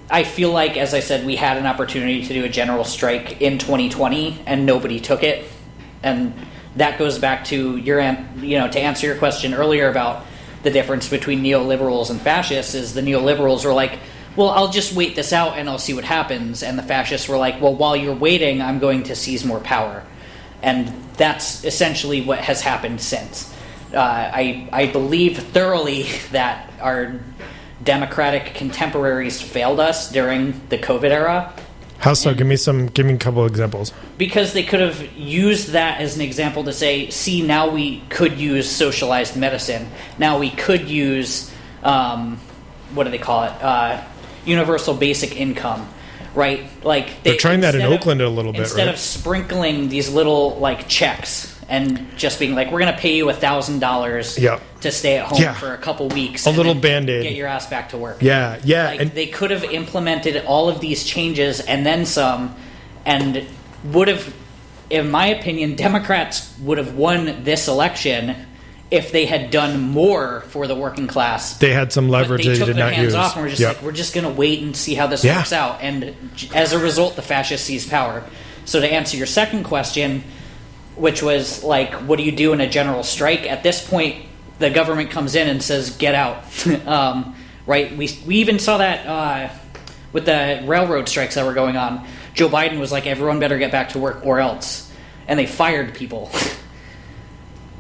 I feel like, as I said, we had an opportunity to do a general strike in 2020 and nobody took it. And that goes back to to answer your question earlier about the difference between neoliberals and fascists, is the neoliberals were like, well, I'll just wait this out and I'll see what happens. And the fascists were like, well, while you're waiting, I'm going to seize more power. And that's essentially what has happened since. I believe thoroughly that our democratic contemporaries failed us during the COVID era. How so? Give me a couple of examples. Because they could have used that as an example to say, see, now we could use socialized medicine. Now we could use, what do they call it? Universal basic income, right? They're trying that in Oakland a little bit, right? Instead of sprinkling these little checks and just being like, we're going to pay you $1,000 to stay at home for a couple weeks. A little Band-Aid. Get your ass back to work. Yeah. And they could have implemented all of these changes and then some, and would have, in my opinion, Democrats would have won this election if they had done more for the working class. They had some leverage they did not use. They took their hands off and were just we're just going to wait and see how this works out. And as a result, the fascists seized power. So to answer your second question, which was what do you do in a general strike? At this point, the government comes in and says, get out. Right? We even saw that with the railroad strikes that were going on. Joe Biden was like, everyone better get back to work or else. And they fired people.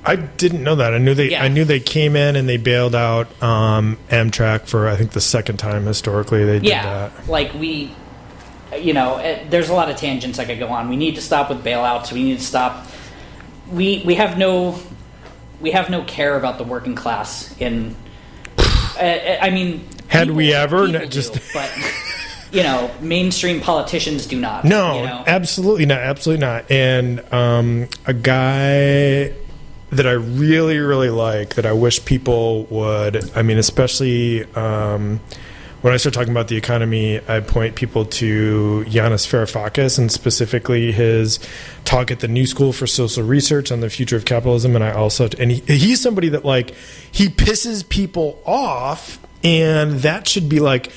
I didn't know that. I knew they came in and they bailed out Amtrak for, I think, the second time historically they did that. There's a lot of tangents I could go on. We need to stop with bailouts. We need to stop. We have no care about the working class in. I mean, had we ever just? Do, but mainstream politicians do not. No, absolutely not. And a guy that I really, really like, that I wish people would, I mean, especially when I start talking about the economy, I point people to Yanis Varoufakis, and specifically his talk at the New School for Social Research on the Future of Capitalism. And he's somebody that, like, he pisses people off, and that should be like,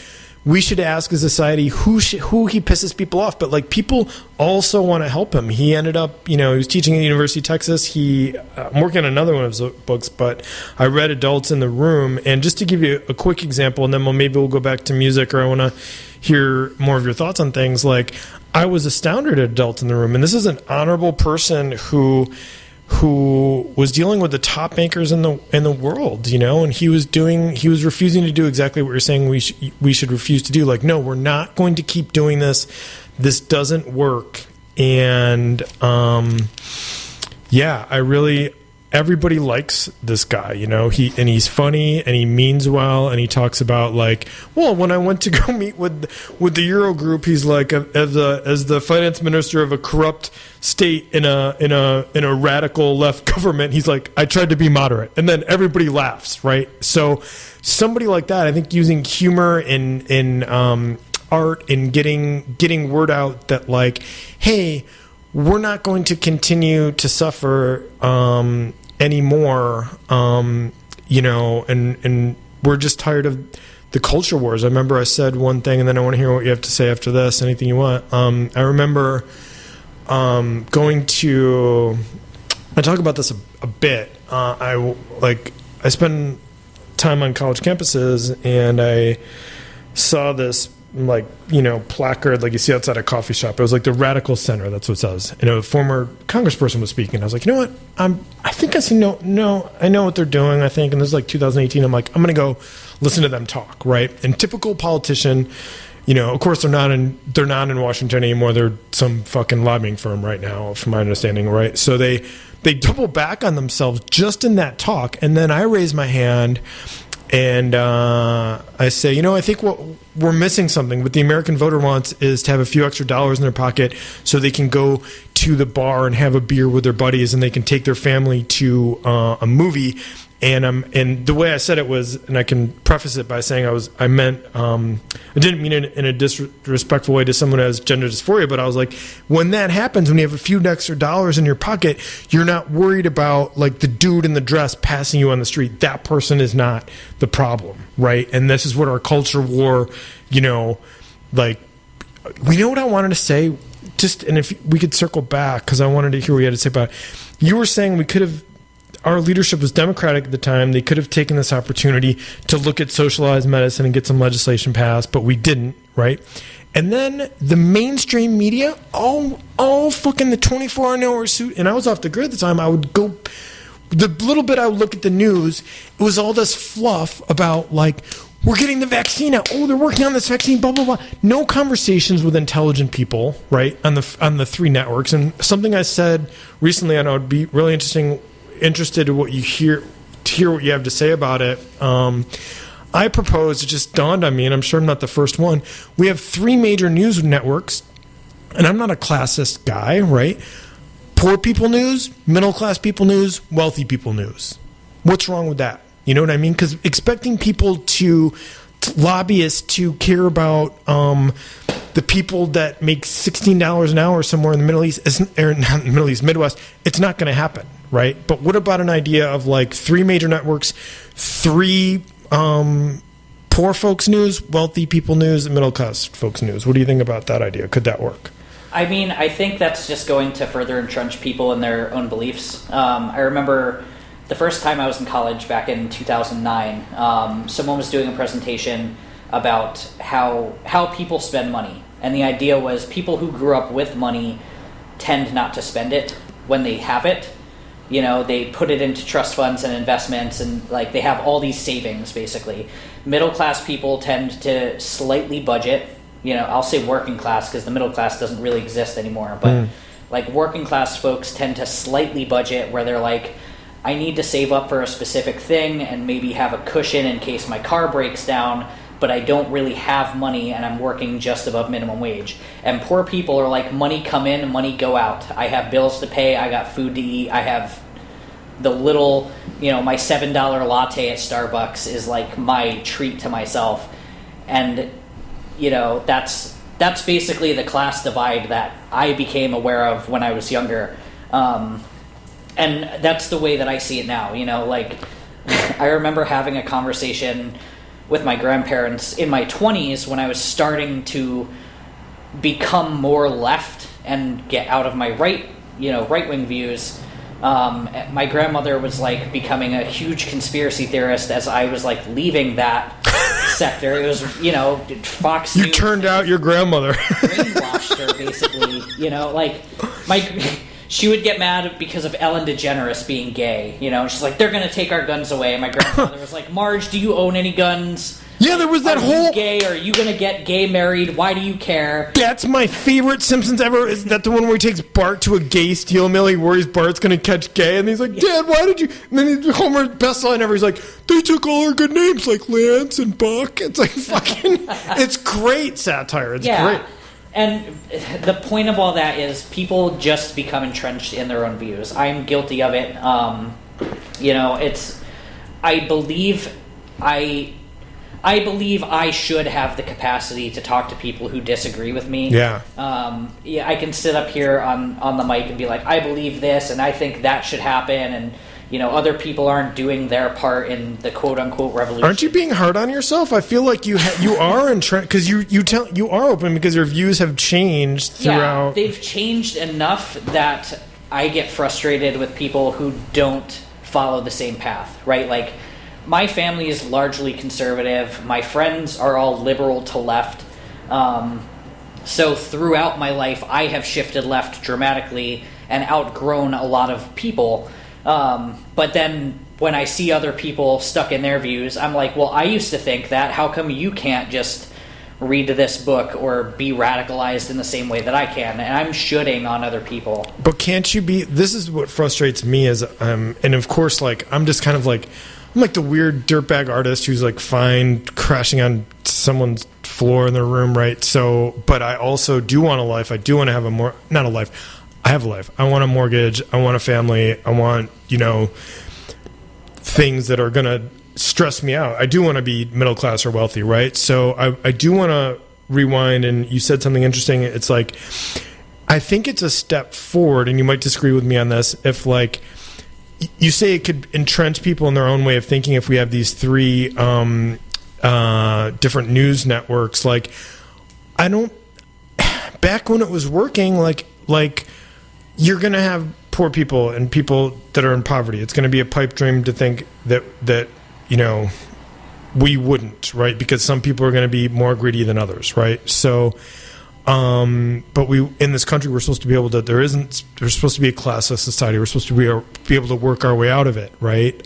we should ask as a society who he pisses people off. But, like, people also want to help him. He ended up, he was teaching at the University of Texas. I'm working on another one of his books, but I read Adults in the Room. And just to give you a quick example, and then maybe we'll go back to music, or I want to hear more of your thoughts on things. Like, I was astounded at Adults in the Room. And this is an honorable person who was dealing with the top bankers in the world, and he was refusing to do exactly what you're saying we should refuse to do. Like, no, we're not going to keep doing this. This doesn't work. And everybody likes this guy, he's funny, and he means well, and he talks about, like, well, when I went to go meet with the Eurogroup, he's like, as the finance minister of a corrupt state in a radical left government, he's like, I tried to be moderate, and then everybody laughs, right? So somebody like that, I think, using humor in art and getting word out that, like, hey, we're not going to continue to suffer anymore, and we're just tired of the culture wars. I remember I said one thing, and then I want to hear what you have to say after this. Anything you want. I remember I talk about this a bit. I spend time on college campuses, and I saw this, like, placard like you see outside a coffee shop. It was like the Radical Center. That's what it says. And a former congressperson was speaking. I was like, you know what? I think I see. No, I know what they're doing, I think. And this is like 2018. I'm like, I'm going to go listen to them talk, right? And typical politician, of course they're not in Washington anymore. They're some fucking lobbying firm right now, from my understanding, right? So they double back on themselves just in that talk. And then I raise my hand, and I say, I think what we're missing something. What the American voter wants is to have a few extra dollars in their pocket so they can go to the bar and have a beer with their buddies, and they can take their family to a movie. And the way I said it was, and I can preface it by saying I didn't mean it in a disrespectful way to someone who has gender dysphoria, but I was like, when that happens, when you have a few extra dollars in your pocket, you're not worried about, like, the dude in the dress passing you on the street. That person is not the problem, right? And this is what our culture war, like, we know what I wanted to say, and if we could circle back, because I wanted to hear what you had to say about it. You were saying our leadership was Democratic at the time. They could have taken this opportunity to look at socialized medicine and get some legislation passed, but we didn't, right? And then the mainstream media, all fucking the 24-hour suit, and I was off the grid at the time. I would go, the little bit I would look at the news, it was all this fluff about, like, we're getting the vaccine out. Oh, they're working on this vaccine, blah, blah, blah. No conversations with intelligent people, right, on the three networks. And something I said recently, and I would be really interested in what you hear what you have to say about it. I proposed, it just dawned on me, and I'm sure I'm not the first one. We have three major news networks, and I'm not a classist guy, right? Poor people news, middle class people news, wealthy people news. What's wrong with that? You know what I mean? Because expecting people lobbyists to care about the people that make $16 an hour somewhere in the Middle East, or not Middle East, Midwest, it's not going to happen, right? But what about an idea of, like, three major networks, three poor folks news, wealthy people news, and middle class folks news? What do you think about that idea? Could that work? I mean, I think that's just going to further entrench people in their own beliefs. I remember the first time I was in college back in 2009, someone was doing a presentation about how people spend money. And the idea was people who grew up with money tend not to spend it when they have it. They put it into trust funds and investments, and, like, they have all these savings, basically. Middle class people tend to slightly budget. I'll say working class because the middle class doesn't really exist anymore. But like, working class folks tend to slightly budget, where they're like, I need to save up for a specific thing and maybe have a cushion in case my car breaks down. but I don't really have money and I'm working just above minimum wage. And poor people are like, money come in and money go out. I have bills to pay, I got food to eat, I have the little, my $7 latte at Starbucks is like my treat to myself. And, that's basically the class divide that I became aware of when I was younger. And that's the way that I see it now, I remember having a conversation with my grandparents in my 20s when I was starting to become more left and get out of my right-wing views. My grandmother was like becoming a huge conspiracy theorist as I was like leaving that sector. It was, Fox News. You turned out your grandmother. Brainwashed her, basically. She would get mad because of Ellen DeGeneres being gay. She's like, they're going to take our guns away. And my grandmother was like, Marge, do you own any guns? Yeah, there was that Are whole... you gay? Are you going to get gay married? Why do you care? That's my favorite Simpsons ever. Is that the one where he takes Bart to a gay steel mill? He worries Bart's going to catch gay. And he's like, Dad, why did you... And then Homer's best line ever. He's like, they took all our good names like Lance and Buck. It's like fucking... It's great satire. It's great. And the point of all that is people just become entrenched in their own views. I'm guilty of it. I believe I should have the capacity to talk to people who disagree with me. Yeah. I can sit up here on the mic and be like, I believe this, and I think that should happen, and other people aren't doing their part in the quote unquote revolution. Aren't you being hard on yourself? I feel like you are entrenched because you are open because your views have changed throughout. Yeah, they've changed enough that I get frustrated with people who don't follow the same path. Right, like. My family is largely conservative. My friends are all liberal to left. So throughout my life, I have shifted left dramatically and outgrown a lot of people. But then when I see other people stuck in their views, I'm like, well, I used to think that. How come you can't just read this book or be radicalized in the same way that I can? And I'm shooting on other people. But can't you be... This is what frustrates me is, and of course, like, I'm just kind of like... I'm like the weird dirtbag artist who's like fine crashing on someone's floor in their room, right? So, but I also do want a life. I do want to have not a life. I have a life. I want a mortgage. I want a family. I want, things that are going to stress me out. I do want to be middle class or wealthy, right? So I do want to rewind, and you said something interesting. It's like, I think it's a step forward, and you might disagree with me on this, if like, you say it could entrench people in their own way of thinking if we have these three different news networks. Like, back when it was working, like you're going to have poor people and people that are in poverty. It's going to be a pipe dream to think that we wouldn't, right? Because some people are going to be more greedy than others, right? So... but we in this country we're supposed to be able to. There's supposed to be a classless society. We're supposed to be able to work our way out of it, right?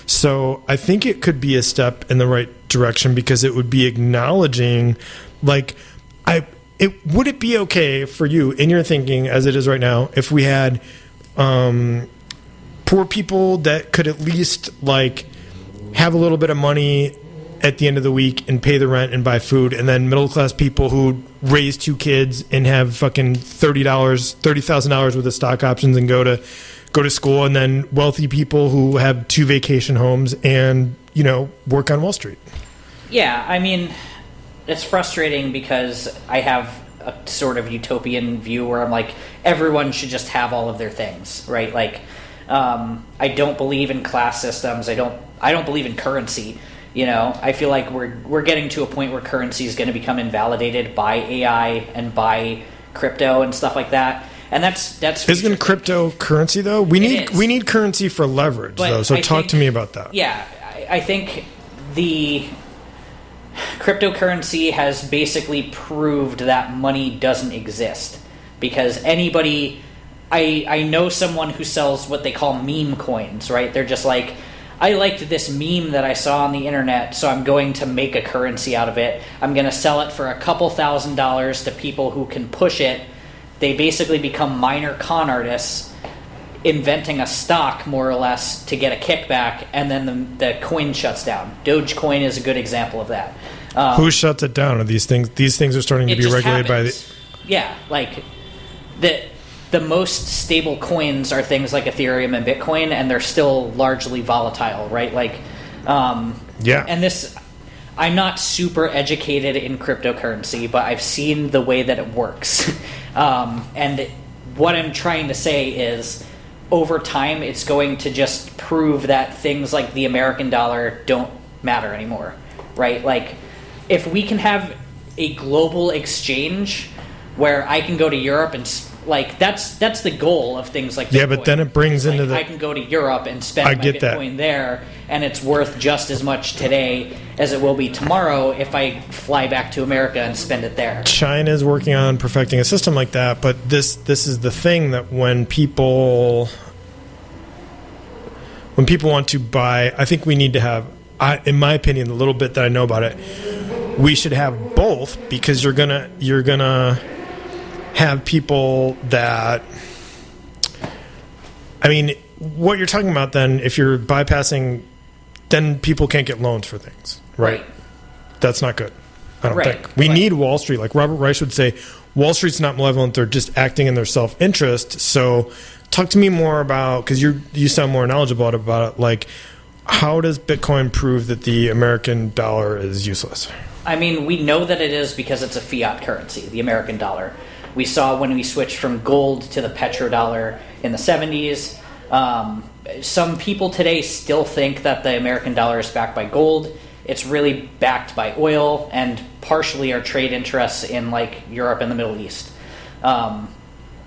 So I think it could be a step in the right direction because it would be acknowledging, like, would it be okay for you in your thinking as it is right now if we had poor people that could at least like have a little bit of money at the end of the week and pay the rent and buy food, and then middle class people who raise 2 kids and have fucking $30,000 worth of stock options and go to school, and then wealthy people who have 2 vacation homes and work on Wall Street. Yeah, I mean, it's frustrating because I have a sort of utopian view where I'm like, everyone should just have all of their things, right? Like, I don't believe in class systems. I don't believe in currency. I feel like we're getting to a point where currency is going to become invalidated by AI and by crypto and stuff like that. And that's isn't cryptocurrency though? We need currency for leverage though. So talk to me about that. Yeah, I think the cryptocurrency has basically proved that money doesn't exist because anybody. I know someone who sells what they call meme coins, right? They're just like, I liked this meme that I saw on the internet, so I'm going to make a currency out of it. I'm going to sell it for a couple $1,000s to people who can push it. They basically become minor con artists, inventing a stock, more or less, to get a kickback, and then the coin shuts down. Dogecoin is a good example of that. Who shuts it down? Are these things? These things are starting to be regulated by the. Yeah, like the most stable coins are things like Ethereum and Bitcoin, and they're still largely volatile, right? Like, yeah. And this, I'm not super educated in cryptocurrency, but I've seen the way that it works. And what I'm trying to say is, over time, it's going to just prove that things like the American dollar don't matter anymore, right? Like, if we can have a global exchange where I can go to Europe and like that's the goal of things like Bitcoin. Yeah, but then it brings into the. I can go to Europe and spend my Bitcoin there, and it's worth just as much today as it will be tomorrow if I fly back to America and spend it there. China is working on perfecting a system like that, but this is the thing that when people want to buy, I think we need to have, in my opinion, the little bit that I know about it, we should have both, because you're gonna have people that, I mean, what you're talking about then, if you're bypassing, then people can't get loans for things, right? That's not good. I don't think. We need Wall Street. Like Robert Reich would say, Wall Street's not malevolent, they're just acting in their self-interest. So talk to me more about, because you sound more knowledgeable about it, like, how does Bitcoin prove that the American dollar is useless? I mean, we know that it is because it's a fiat currency, the American dollar. We saw when we switched from gold to the petrodollar in the 70s. Some people today still think that the American dollar is backed by gold. It's really backed by oil and partially our trade interests in like Europe and the Middle East. And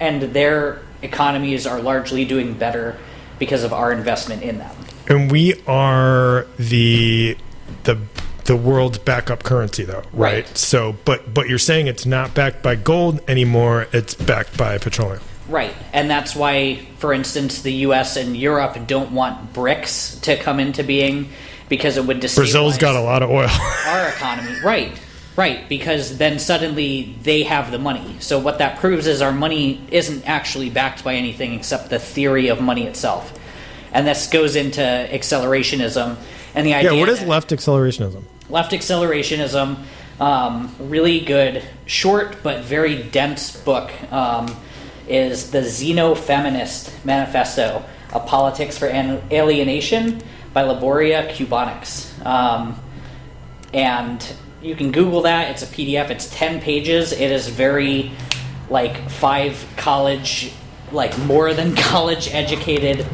their economies are largely doing better because of our investment in them. And we are the world's backup currency, though, right? So, but you're saying it's not backed by gold anymore; it's backed by petroleum, right? And that's why, for instance, the U.S. and Europe don't want BRICS to come into being because it would destabilize. Brazil's got a lot of oil. Our economy, right? Because then suddenly they have the money. So what that proves is our money isn't actually backed by anything except the theory of money itself, and this goes into accelerationism and the idea. Yeah, what is left accelerationism? Left accelerationism, really good, short but very dense book, is the Xenofeminist Manifesto, A Politics for Alienation by Laboria Cubonics. And you can Google that. It's a PDF. It's 10 pages. It is very, like, 5 college, like, more than college educated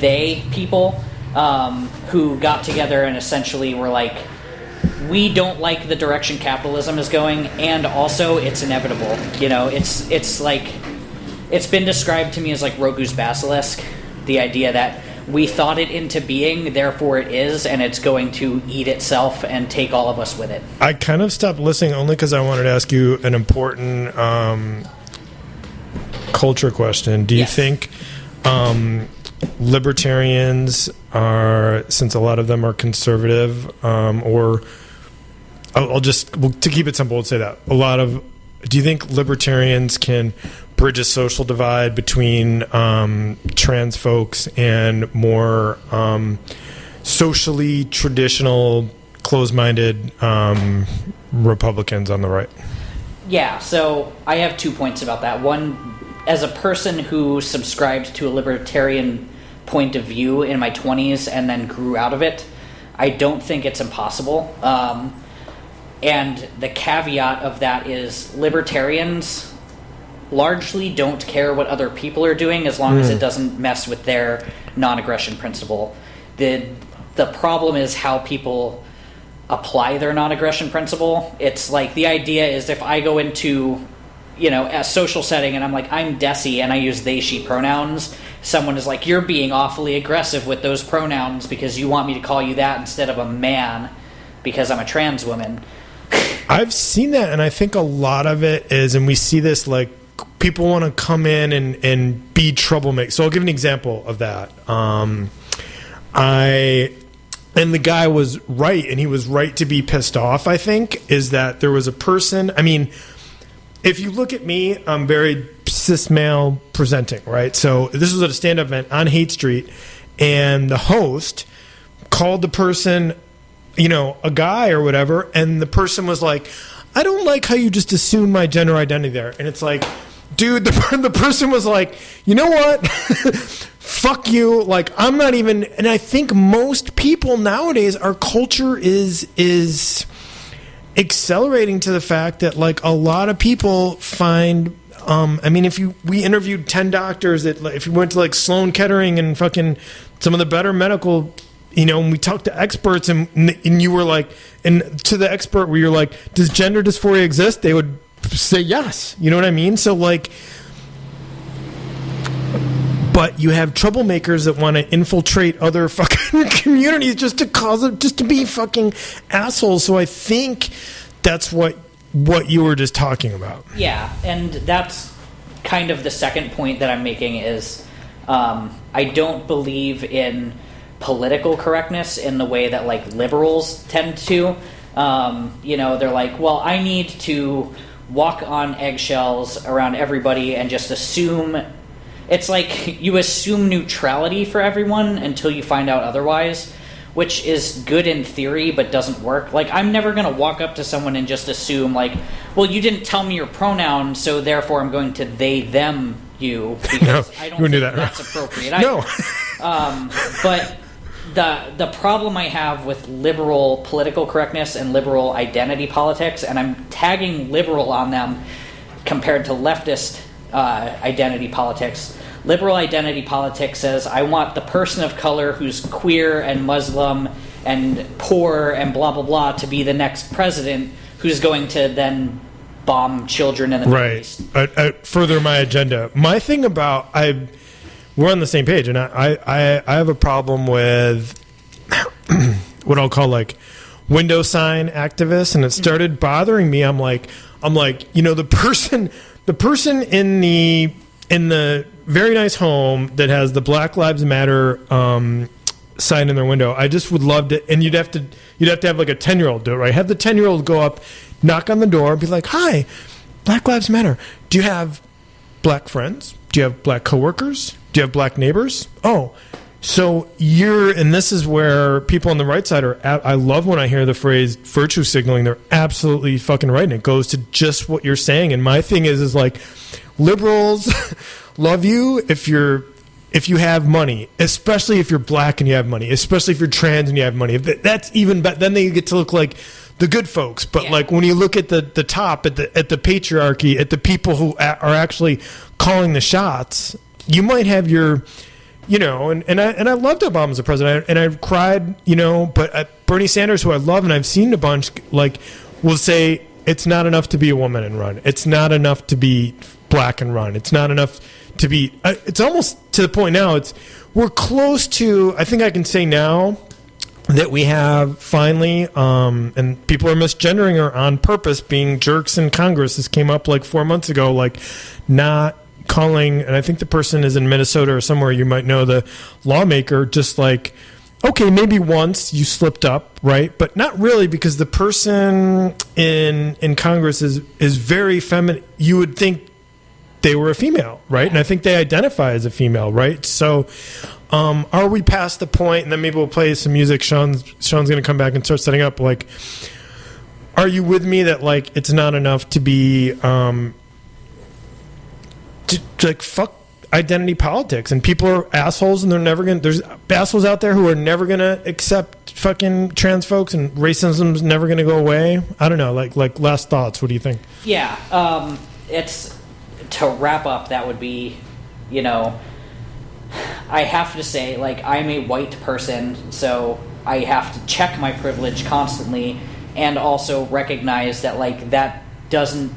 they people who got together and essentially were like, we don't like the direction capitalism is going, and also it's inevitable. You know, it's like, it's been described to me as like Roku's basilisk, the idea that we thought it into being, therefore it is, and it's going to eat itself and take all of us with it. I kind of stopped listening only because I wanted to ask you an important culture question. Do you think libertarians are, since a lot of them are conservative, or I'll just, to keep it simple, we'll say that do you think libertarians can bridge a social divide between trans folks and more socially traditional, closed-minded Republicans on the right? Yeah, so I have 2 points about that. One, as a person who subscribed to a libertarian point of view in my 20s and then grew out of it, I don't think it's impossible. And the caveat of that is libertarians largely don't care what other people are doing as long as it doesn't mess with their non-aggression principle. The problem is how people apply their non-aggression principle. It's like, the idea is if I go into, you know, a social setting and I'm like, I'm Desi and I use they, she pronouns, someone is like, you're being awfully aggressive with those pronouns because you want me to call you that instead of a man because I'm a trans woman. I've seen that, and I think a lot of it is, and we see this, like, people want to come in and be troublemakers. So I'll give an example of that. And the guy was right, and he was right to be pissed off, I think, is that there was a person, I mean, if you look at me, I'm very cis male presenting, right? So this was at a stand-up event on Hate Street, and the host called the person a guy or whatever, and the person was like, I don't like how you just assume my gender identity there. And it's like, dude, the person was like, you know what? Fuck you. Like, I'm not even, and I think most people nowadays, our culture is accelerating to the fact that like a lot of people find, we interviewed 10 doctors that, like, if you went to like Sloan Kettering and fucking some of the better medical, and we talked to experts, and you were like, and to the expert where you're like, does gender dysphoria exist? They would say yes. You know what I mean? So like, but you have troublemakers that want to infiltrate other fucking communities just to be fucking assholes. So I think that's what you were just talking about. Yeah, and that's kind of the second point that I'm making is I don't believe in political correctness in the way that like liberals tend to. They're like, well, I need to walk on eggshells around everybody and just assume. It's like you assume neutrality for everyone until you find out otherwise, which is good in theory but doesn't work. Like, I'm never going to walk up to someone and just assume like, well, you didn't tell me your pronoun, so therefore I'm going to they, them, you, because I don't think that's appropriate. No. But the problem I have with liberal political correctness and liberal identity politics, and I'm tagging liberal on them compared to leftist identity politics. Liberal identity politics says, I want the person of color who's queer and Muslim and poor and blah, blah, blah to be the next president who's going to then bomb children in the Middle East. Further my agenda. My thing about... We're on the same page, and I have a problem with what I'll call like window sign activists, and it started bothering me. I'm like, the person in the very nice home that has the Black Lives Matter sign in their window. I just would love to, and you'd have to have like a 10-year-old do it, right? Have the 10-year-old go up, knock on the door, and be like, "Hi, Black Lives Matter. Do you have black friends? Do you have black coworkers? Do you have black neighbors? Oh, so and this is where people on the right side are, I love when I hear the phrase virtue signaling. They're absolutely fucking right. And it goes to just what you're saying. And my thing is like, liberals love you if you have money, especially if you're black and you have money, especially if you're trans and you have money. That's even better. Then they get to look like the good folks. But like when you look at the top, at the patriarchy, at the people who are actually calling the shots, you might have your, and I loved Obama as a president, and I cried, but Bernie Sanders, who I love and I've seen a bunch, like, will say it's not enough to be a woman and run. It's not enough to be black and run. It's not enough to be. It's almost to the point now. We're close to. I think I can say now that we have finally, and people are misgendering her on purpose, being jerks in Congress. This came up like 4 months ago, like not calling, and I think the person is in Minnesota or somewhere, you might know the lawmaker, just like, okay, maybe once you slipped up, right? But not really, because the person in Congress is very feminine. You would think they were a female, right? And I think they identify as a female, right? So are we past the point, and then maybe we'll play some music. Sean's going to come back and start setting up, like, are you with me that, like, it's not enough to be like fuck identity politics, and people are assholes, and there's assholes out there who are never gonna accept fucking trans folks, and racism's never gonna go away. I don't know, like last thoughts, what do you think? It's to wrap up, that would be, I have to say, like, I'm a white person, so I have to check my privilege constantly, and also recognize that, like, that doesn't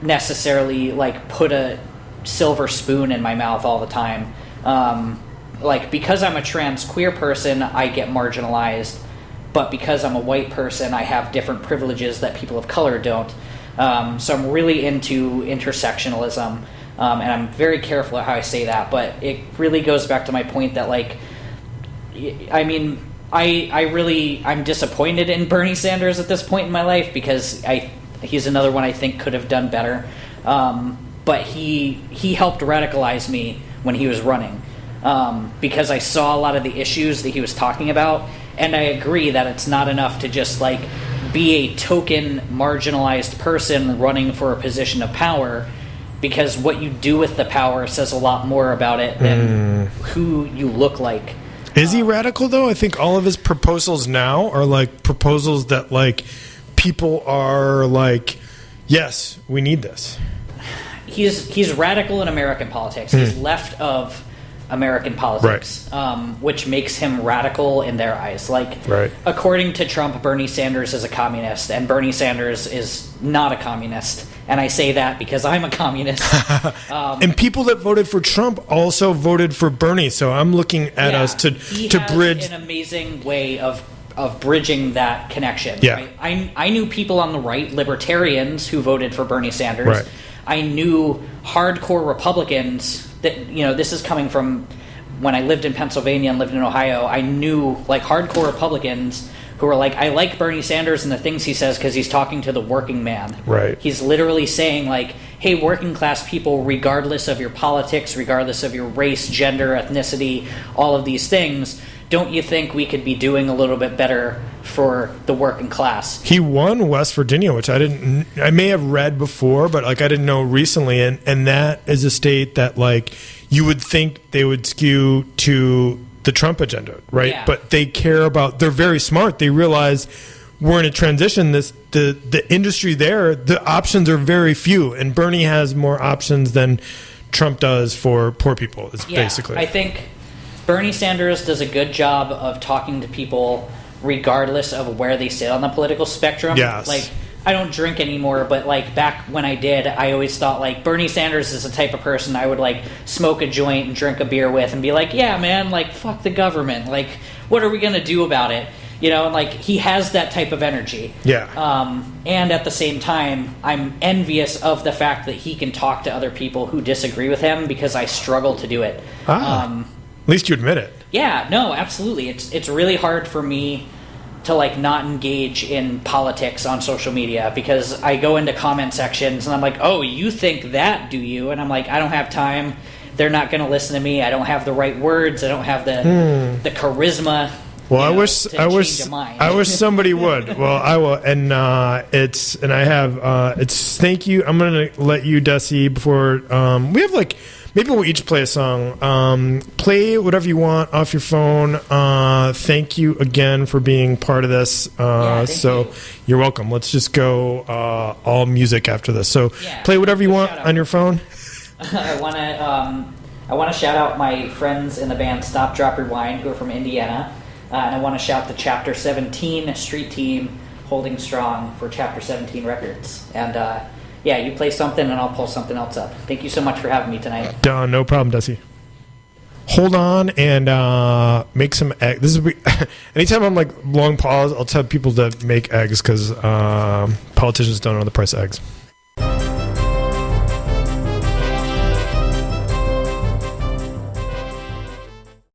necessarily, like, put a silver spoon in my mouth all the time. Like, because I'm a trans queer person, I get marginalized, but because I'm a white person, I have different privileges that people of color don't. So I'm really into intersectionalism, and I'm very careful how I say that, but it really goes back to my point that, like, I mean, I'm disappointed in Bernie Sanders at this point in my life, because he's another one I think could have done better. But he helped radicalize me when he was running, because I saw a lot of the issues that he was talking about, And I agree that it's not enough to just like be a token marginalized person running for a position of power, because what you do with the power says a lot more about it than who you look like. Is he radical though? I think all of his proposals now are like proposals that like people are like, yes, we need this. He's radical in American politics. He's left of American politics, which makes him radical in their eyes. Like, according to Trump, Bernie Sanders is a communist, and Bernie Sanders is not a communist. And I say that because I'm a communist. And people that voted for Trump also voted for Bernie. So I'm looking at us to bridge an amazing way of bridging that connection. Yeah. Right? I knew people on the right, libertarians, who voted for Bernie Sanders. Right. I knew hardcore Republicans that, this is coming from when I lived in Pennsylvania and lived in Ohio. I knew like hardcore Republicans who were like, I like Bernie Sanders and the things he says because he's talking to the working man. Right. He's literally saying like, hey, working class people, regardless of your politics, regardless of your race, gender, ethnicity, all of these things, don't you think we could be doing a little bit better for the working class? He won West Virginia, which I may have read before, but like I didn't know recently, and that is a state that like you would think they would skew to the Trump agenda, right? Yeah. But they care about, they're very smart. They realize we're in a transition. The industry there, the options are very few, and Bernie has more options than Trump does for poor people. Basically, I think Bernie Sanders does a good job of talking to people regardless of where they sit on the political spectrum. Yes. Like, I don't drink anymore, but like back when I did, I always thought like Bernie Sanders is the type of person I would like smoke a joint and drink a beer with and be like, yeah, man, like fuck the government. Like, what are we going to do about it? And like he has that type of energy. Yeah. And at the same time, I'm envious of the fact that he can talk to other people who disagree with him, because I struggle to do it. At least you admit it. Yeah, no, absolutely. It's really hard for me to like not engage in politics on social media, because I go into comment sections and I'm like, oh, you think that, do you? And I'm like, I don't have time. They're not going to listen to me. I don't have the right words. I don't have the charisma. Well, I wish somebody would. Well, I will, and it's thank you. I'm going to let you, Desi, before we have like. Maybe we'll each play a song. Play whatever you want off your phone. Thank you again for being part of this. You're welcome. Let's just go all music after this. So play whatever you want on your phone. I want to shout out my friends in the band Stop, Drop, Rewind, who are from Indiana. And I want to shout the Chapter 17 Street Team holding strong for Chapter 17 Records. And you play something and I'll pull something else up. Thank you so much for having me tonight. No problem, Desi. Hold on and make some eggs. This is anytime I'm like long pause, I'll tell people to make eggs because politicians don't know the price of eggs.